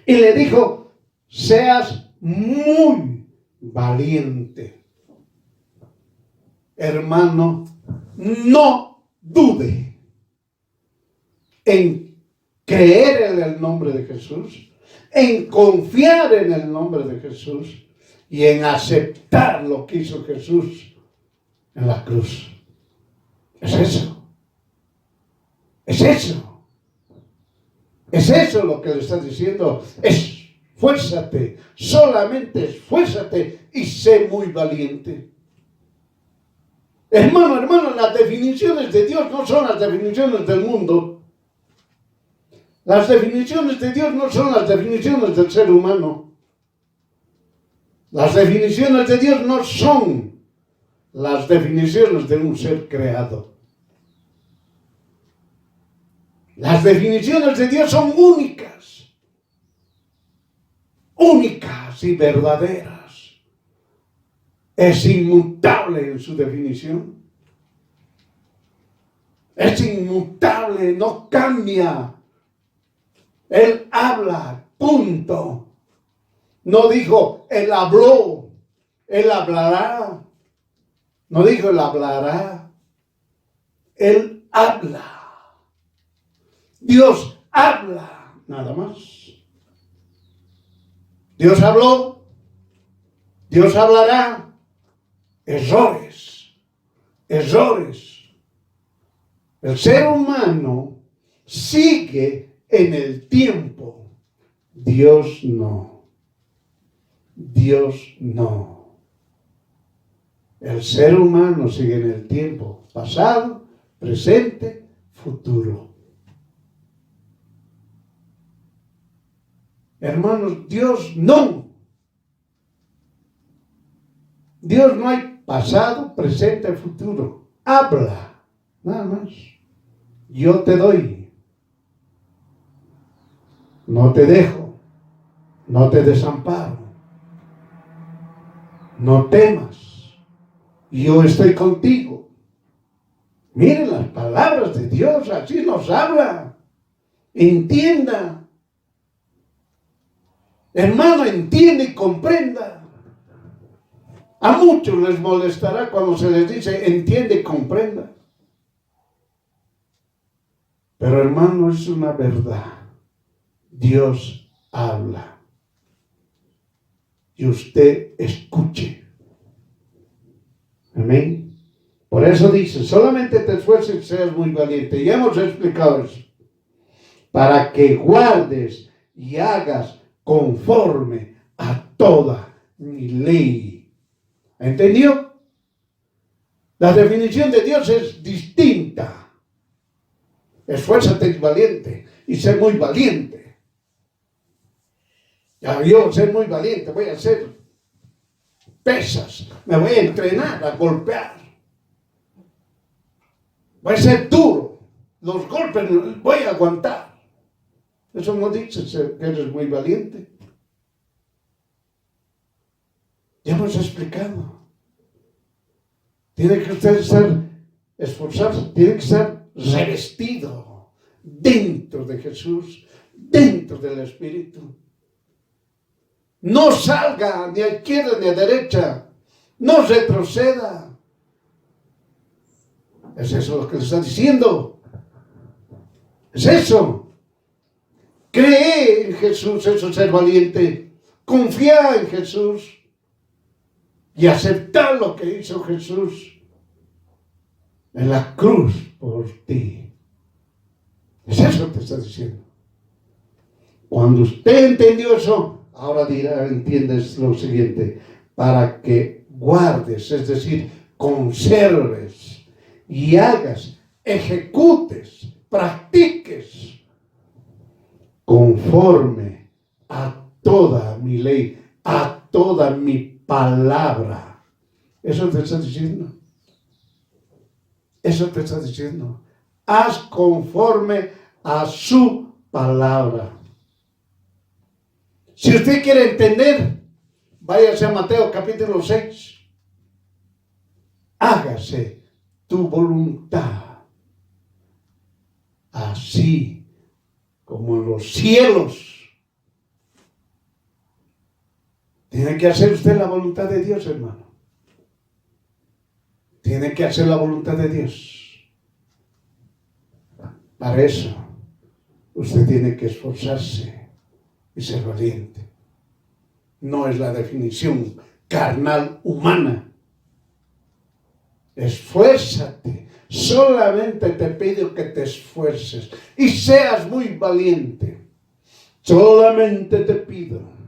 Y le dijo, seas muy valiente. Hermano, no dude en creer en el nombre de Jesús, en confiar en el nombre de Jesús y en aceptar lo que hizo Jesús en la cruz. Es eso. Es eso. Es eso lo que le está diciendo. Esfuérzate, solamente esfuérzate y sé muy valiente. Hermano, las definiciones de Dios no son las definiciones del mundo. Las definiciones de Dios no son las definiciones del ser humano. Las definiciones de Dios no son las definiciones de un ser creado. Las definiciones de Dios son únicas. Únicas y verdaderas. Es inmutable en su definición. Es inmutable, no cambia. Él habla, punto. No dijo, Él habló, Él hablará. No dijo, Él hablará. Él habla. Dios habla, nada más. Dios habló, Dios hablará. Errores. El ser humano sigue en el tiempo. Dios no. El ser humano sigue en el tiempo. Pasado, presente, futuro. Hermanos, Dios no. Dios no hay pasado, presente, futuro. Habla, nada más. Yo te doy. No te dejo, no te desamparo, no temas, yo estoy contigo. Miren las palabras de Dios, así nos habla. Entienda, Hermano, entiende y comprenda. A muchos les molestará cuando se les dice entiende y comprenda. Pero hermano, es una verdad. Dios habla. Y usted escuche. Amén. Por eso dice, solamente te esfuerces y seas muy valiente. Ya hemos explicado eso. Para que guardes y hagas conforme a toda mi ley. ¿Entendió? La definición de Dios es distinta. Esfuérzate y valiente. Y sé muy valiente. Ya yo ser muy valiente. Voy a hacer pesas. Me voy a entrenar a golpear. Voy a ser duro. Los golpes voy a aguantar. Eso no dice que eres muy valiente. Ya hemos explicado. Tiene que usted esforzarse, tiene que ser revestido dentro de Jesús, dentro del Espíritu. No salga ni a izquierda ni a derecha, no retroceda. ¿Es eso lo que le está diciendo? ¿Es eso? Cree en Jesús, eso es ser valiente. Confía en Jesús y aceptar lo que hizo Jesús en la cruz por ti. Es eso que te está diciendo. Cuando usted entendió eso, ahora dirá, entiendes lo siguiente, para que guardes, es decir, conserves y hagas, ejecutes, practiques conforme a toda mi ley, a toda mi palabra. Eso te está diciendo. Eso te está diciendo. Haz conforme a su palabra. Si usted quiere entender, váyase a Mateo capítulo 6. Hágase tu voluntad, así como en los cielos. Tiene que hacer usted la voluntad de Dios, hermano. Tiene que hacer la voluntad de Dios. Para eso, usted tiene que esforzarse y ser valiente. No es la definición carnal humana. Esfuérzate. Solamente te pido que te esfuerces y seas muy valiente. Solamente te pido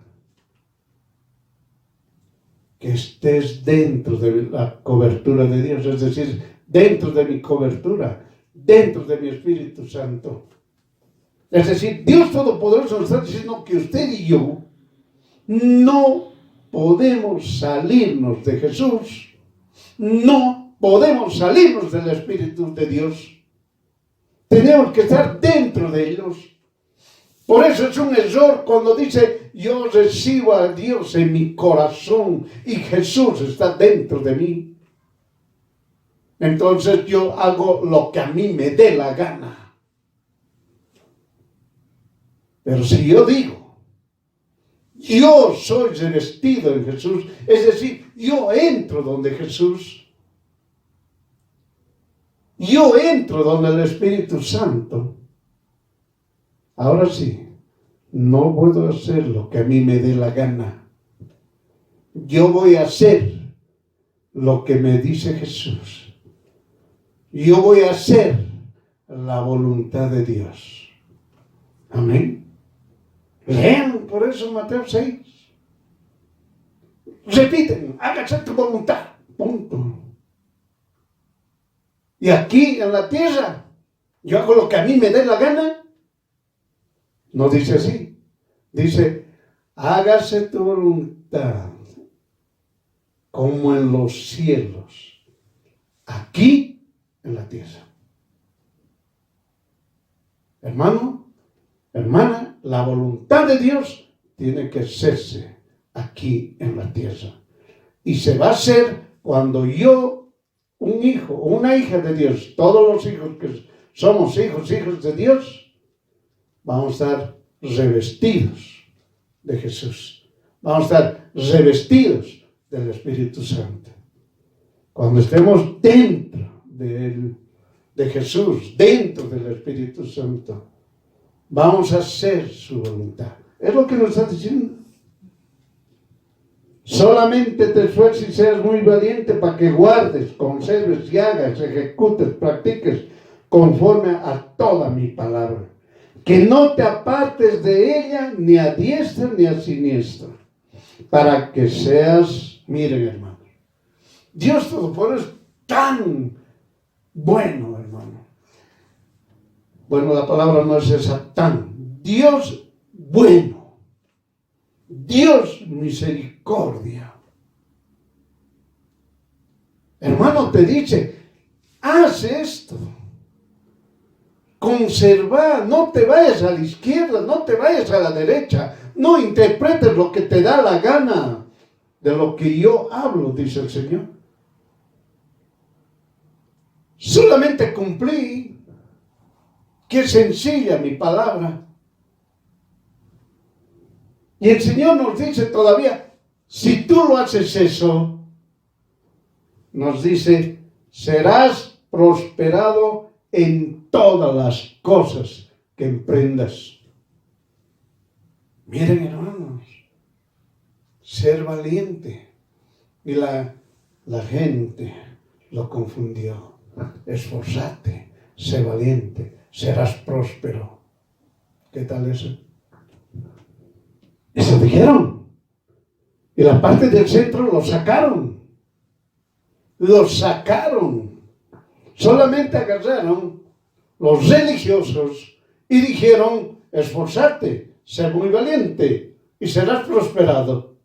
que estés dentro de la cobertura de Dios, es decir, dentro de mi cobertura, dentro de mi Espíritu Santo. Es decir, Dios Todopoderoso nos está diciendo que usted y yo no podemos salirnos de Jesús, no podemos salirnos del Espíritu de Dios. Tenemos que estar dentro de ellos. Por eso es un error cuando dice, yo recibo a Dios en mi corazón y Jesús está dentro de mí. Entonces yo hago lo que a mí me dé la gana. Pero si yo digo, yo soy revestido en Jesús, es decir, yo entro donde Jesús, yo entro donde el Espíritu Santo. Ahora sí, no puedo hacer lo que a mí me dé la gana. Yo voy a hacer lo que me dice Jesús. Yo voy a hacer la voluntad de Dios. Amén. Lean por eso Mateo 6. Repiten, hágase tu voluntad. Punto. Y aquí en la tierra, yo hago lo que a mí me dé la gana. No dice así. Dice, hágase tu voluntad como en los cielos, aquí en la tierra. Hermano, hermana, la voluntad de Dios tiene que hacerse aquí en la tierra. Y se va a hacer cuando yo, un hijo o una hija de Dios, todos los hijos que somos hijos de Dios, vamos a estar revestidos de Jesús. Vamos a estar revestidos del Espíritu Santo. Cuando estemos dentro de Jesús, dentro del Espíritu Santo, vamos a hacer su voluntad. Es lo que nos está diciendo. Solamente te esfuerces y seas muy valiente para que guardes, conserves y hagas, ejecutes, practiques conforme a toda mi palabra. Que no te apartes de ella ni a diestra ni a siniestra, para que seas, miren hermanos, Dios Todopoderoso es tan bueno, hermano. Bueno, la palabra no es esa, tan. Dios bueno. Dios misericordia. Hermano, te dice, haz esto. Conserva, no te vayas a la izquierda, no te vayas a la derecha. No interpretes lo que te da la gana de lo que yo hablo, dice el Señor. Solamente cumplí. Qué sencilla mi palabra. Y el Señor nos dice todavía, si tú lo haces eso, nos dice, serás prosperado en todas las cosas que emprendas. Miren, hermanos, ser valiente. Y la gente lo confundió. Esforzate, sé valiente, serás próspero. ¿Qué tal eso? Eso dijeron. Y la parte del centro lo sacaron. Lo sacaron. Solamente agarraron los religiosos y dijeron, esforzate, sé muy valiente y serás prosperado.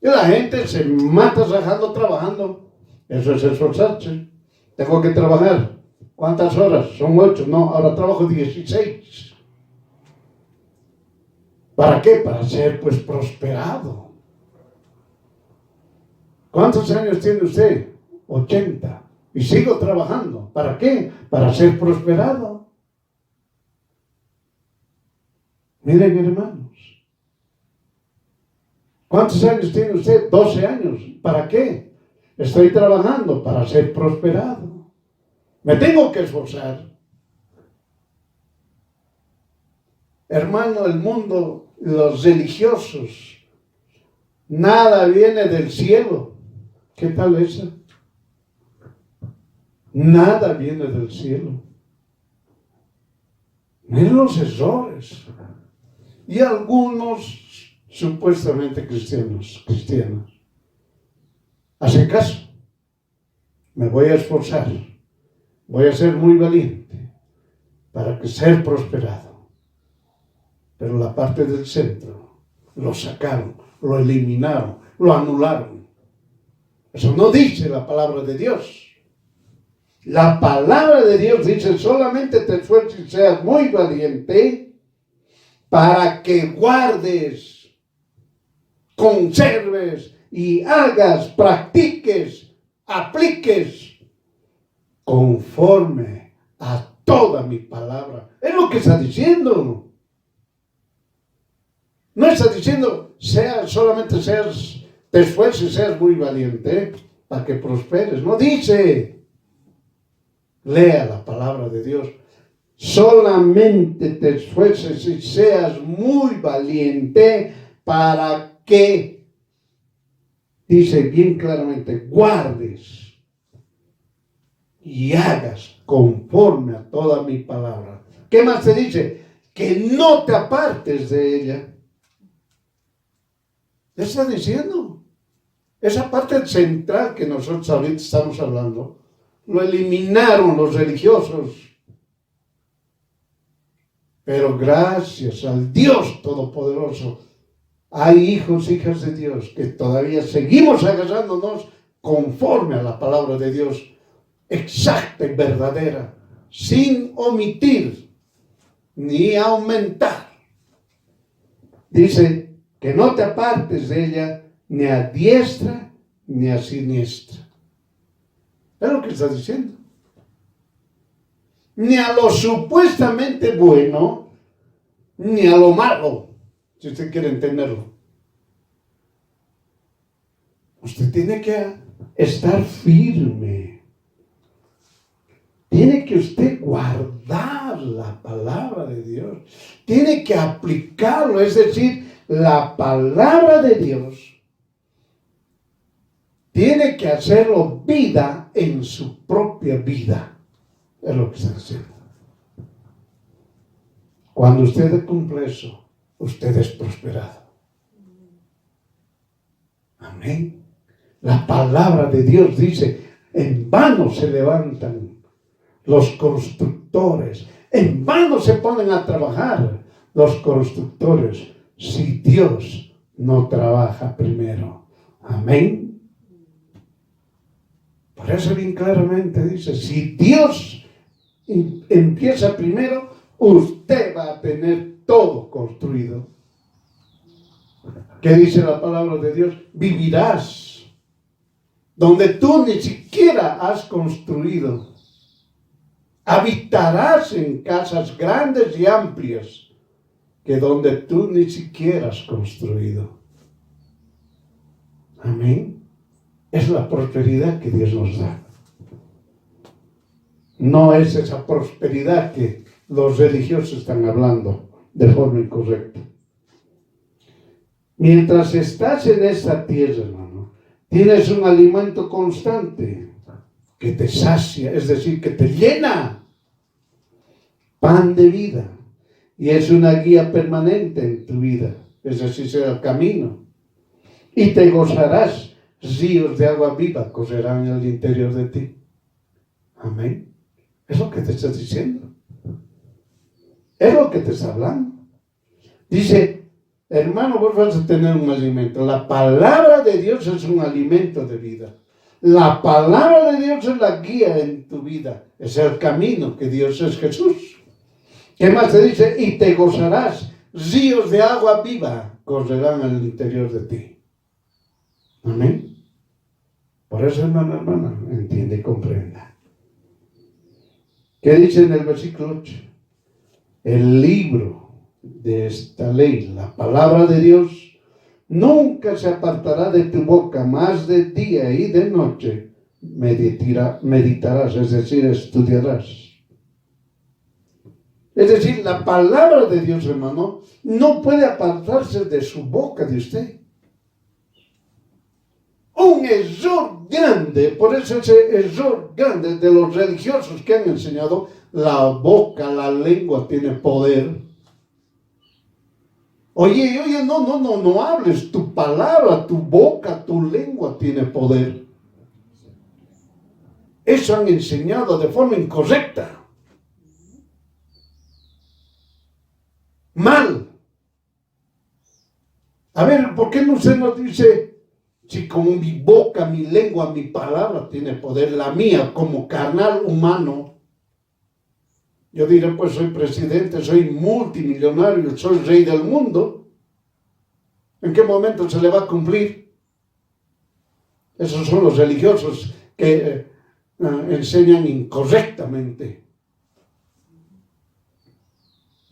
Y la gente se mata rajando, trabajando. Eso es esforzarse. Tengo que trabajar. ¿Cuántas horas? Son 8. No, ahora trabajo 16. ¿Para qué? Para ser pues prosperado. ¿Cuántos años tiene usted? 80. Y sigo trabajando. ¿Para qué? Para ser prosperado. Miren, hermanos. ¿Cuántos años tiene usted? 12 años. ¿Para qué? Estoy trabajando para ser prosperado. Me tengo que esforzar. Hermano, el mundo, los religiosos, nada viene del cielo. ¿Qué tal eso? Nada viene del cielo. Miren los errores. Y algunos supuestamente cristianos. Hacen caso. Me voy a esforzar. Voy a ser muy valiente para que ser prosperado. Pero la parte del centro lo sacaron, lo eliminaron, lo anularon. Eso no dice la palabra de Dios. La palabra de Dios dice, solamente te esfuerces y seas muy valiente para que guardes, conserves y hagas, practiques, apliques conforme a toda mi palabra. Es lo que está diciendo. No está diciendo, te esfuerces y seas muy valiente para que prosperes. No dice. Lea la palabra de Dios. Solamente te esfuerces y seas muy valiente para que, dice bien claramente, guardes y hagas conforme a toda mi palabra. ¿Qué más te dice? Que no te apartes de ella. ¿Qué está diciendo? Esa parte central que nosotros ahorita estamos hablando, lo eliminaron los religiosos. Pero gracias al Dios Todopoderoso, hay hijos, hijas de Dios, que todavía seguimos agarrándonos conforme a la palabra de Dios, exacta y verdadera, sin omitir ni aumentar. Dice que no te apartes de ella ni a diestra ni a siniestra. Es lo que está diciendo. Ni a lo supuestamente bueno, ni a lo malo. si usted quiere entenderlo. Usted tiene que estar firme. Tiene que usted guardar la palabra de Dios. Tiene que aplicarlo, es decir, la palabra de Dios tiene que hacerlo vida en su propia vida. Es lo que está haciendo. Cuando usted cumple eso, usted es prosperado. Amén. La palabra de Dios dice, en vano se levantan los constructores, en vano se ponen a trabajar los constructores, si Dios no trabaja primero. Amén. Por eso bien claramente dice, si Dios empieza primero, usted va a tener todo construido. ¿Qué dice la palabra de Dios? Vivirás donde tú ni siquiera has construido. Habitarás en casas grandes y amplias que donde tú ni siquiera has construido. Amén. Es la prosperidad que Dios nos da. No es esa prosperidad que los religiosos están hablando de forma incorrecta. Mientras estás en esta tierra, hermano, tienes un alimento constante que te sacia, es decir, que te llena. Pan de vida. Y es una guía permanente en tu vida. Es decir, será el camino. Y te gozarás. Ríos de agua viva correrán en el interior de ti. Amén. Es lo que te está diciendo. Es lo que te está hablando. Dice, hermano, vos vas a tener un alimento. La palabra de Dios es un alimento de vida. La palabra de Dios es la guía en tu vida. Es el camino que Dios es Jesús. ¿Qué más te dice? Y te gozarás. Ríos de agua viva correrán en el interior de ti. Amén. Por eso, hermana, entiende y comprenda. ¿Qué dice en el versículo 8? El libro de esta ley, la palabra de Dios, nunca se apartará de tu boca, más de día y de noche meditarás, es decir, estudiarás. Es decir, la palabra de Dios, hermano, no puede apartarse de su boca de usted. Un error grande, por eso ese error grande de los religiosos que han enseñado, la boca, la lengua tiene poder. Oye, no hables, tu palabra, tu boca, tu lengua tiene poder. Eso han enseñado de forma incorrecta. Mal. A ver, ¿por qué no usted nos dice, si como mi boca, mi lengua, mi palabra tiene poder, la mía como carnal humano? Yo diré, pues soy presidente, soy multimillonario, soy rey del mundo. ¿En qué momento se le va a cumplir? Esos son los religiosos que enseñan incorrectamente.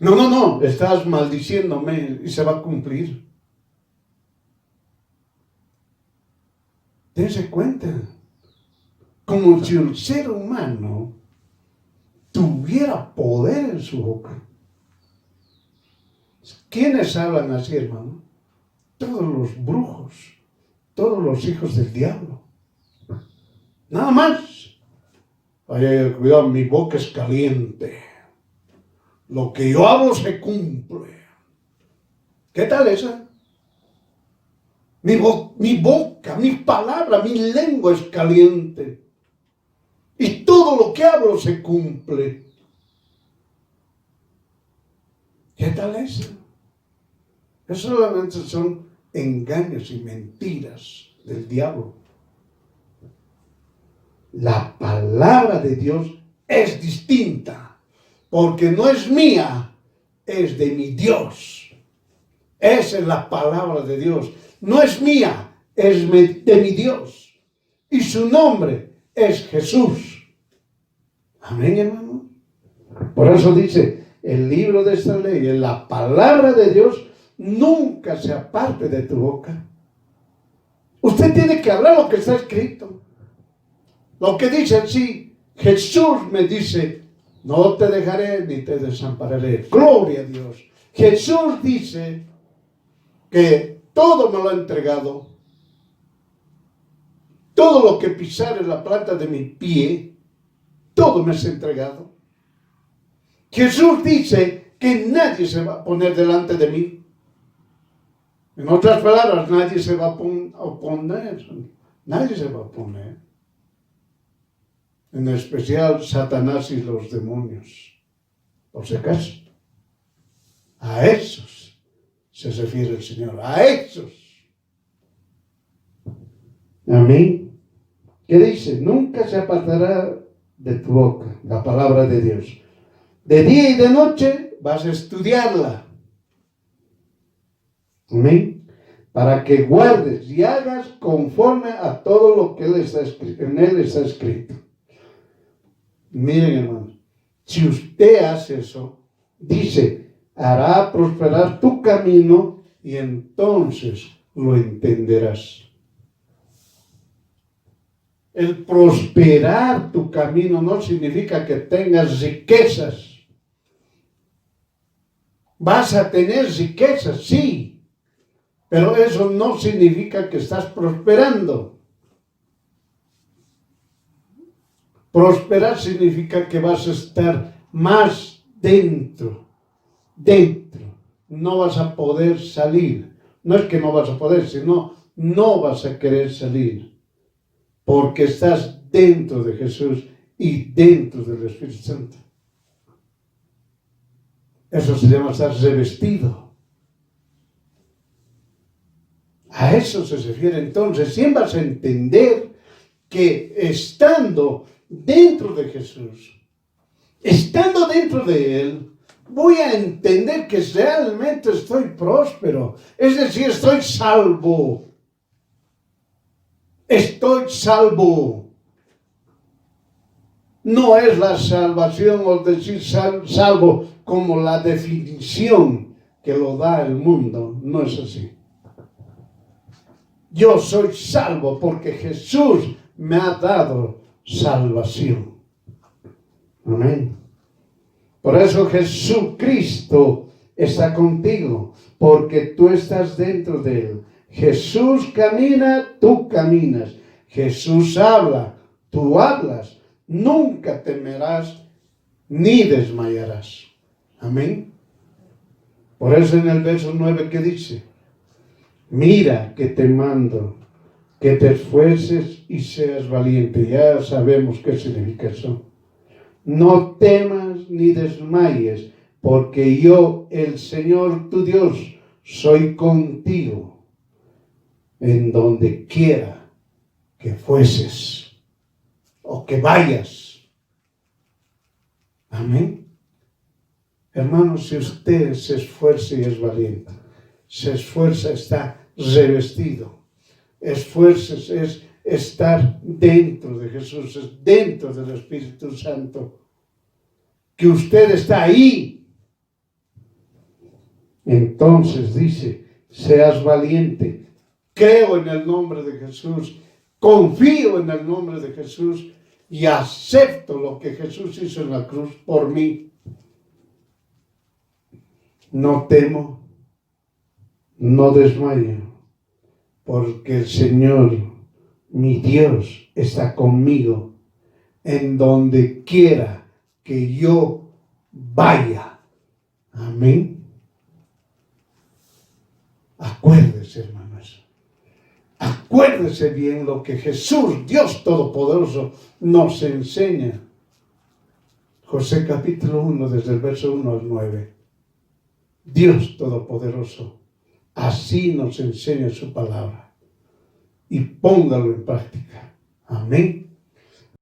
No, estás maldiciéndome y se va a cumplir. Dense cuenta, como si el ser humano tuviera poder en su boca. ¿Quiénes hablan así, hermano? Todos los brujos, todos los hijos del diablo. Nada más. Ay, cuidado, mi boca es caliente. Lo que yo hablo se cumple. ¿Qué tal esa? Mi boca, mi palabra, mi lengua es caliente. Y todo lo que hablo se cumple. ¿Qué tal eso? Eso solamente son engaños y mentiras del diablo. La palabra de Dios es distinta, porque no es mía, es de mi Dios. Esa es la palabra de Dios. No es mía, es de mi Dios. Y su nombre es Jesús. Amén, hermano. Por eso dice, el libro de esta ley, la palabra de Dios, nunca se aparte de tu boca. Usted tiene que hablar lo que está escrito. Lo que dice así, Jesús me dice, no te dejaré ni te desampararé. Gloria a Dios. Jesús dice que todo me lo ha entregado. Todo lo que pisare la planta de mi pie, todo me es entregado. Jesús dice que nadie se va a poner delante de mí. En otras palabras, nadie se va a oponer. Nadie se va a oponer. En especial Satanás y los demonios. Por si acaso. A esos se refiere el Señor. A esos. Amén. ¿Qué dice? Nunca se apartará de tu boca la palabra de Dios. De día y de noche vas a estudiarla. Amén. Para que guardes y hagas conforme a todo lo que en él está escrito. Miren, hermanos, si usted hace eso, dice, hará prosperar tu camino y entonces lo entenderás. El prosperar tu camino no significa que tengas riquezas. Vas a tener riquezas, sí, pero eso no significa que estás prosperando. Prosperar significa que vas a estar más dentro. No vas a poder salir. No es que no vas a poder, sino no vas a querer salir. Porque estás dentro de Jesús y dentro del Espíritu Santo. Eso se llama estar revestido. A eso se refiere entonces. Siempre vas a entender que estando dentro de Jesús, estando dentro de Él, voy a entender que realmente estoy próspero. Es decir, estoy salvo. Estoy salvo. No es la salvación o decir salvo como la definición que lo da el mundo. No es así. Yo soy salvo porque Jesús me ha dado salvación. Amén. Por eso Jesucristo está contigo, porque tú estás dentro de Él. Jesús camina, tú caminas. Jesús habla, tú hablas. Nunca temerás ni desmayarás. Amén. Por eso en el verso 9 que dice, mira que te mando, que te esfuerces y seas valiente. Ya sabemos qué significa eso. No temas ni desmayes, porque yo, el Señor tu Dios, soy contigo en donde quiera que fueses o que vayas. Amén. Hermanos, si usted se esfuerza y es valiente, se esfuerza, está revestido, esfuerces es estar dentro de Jesús, es dentro del Espíritu Santo, que usted está ahí. Entonces dice, seas valiente, creo en el nombre de Jesús, confío en el nombre de Jesús y acepto lo que Jesús hizo en la cruz por mí. No temo, no desmayo, porque el Señor, mi Dios, está conmigo en donde quiera que yo vaya. Amén. Acuérdese, hermanos. Acuérdese bien lo que Jesús, Dios Todopoderoso, nos enseña. José capítulo 1, desde el verso 1 al 9. Dios Todopoderoso, así nos enseña su palabra. Y póngalo en práctica. Amén.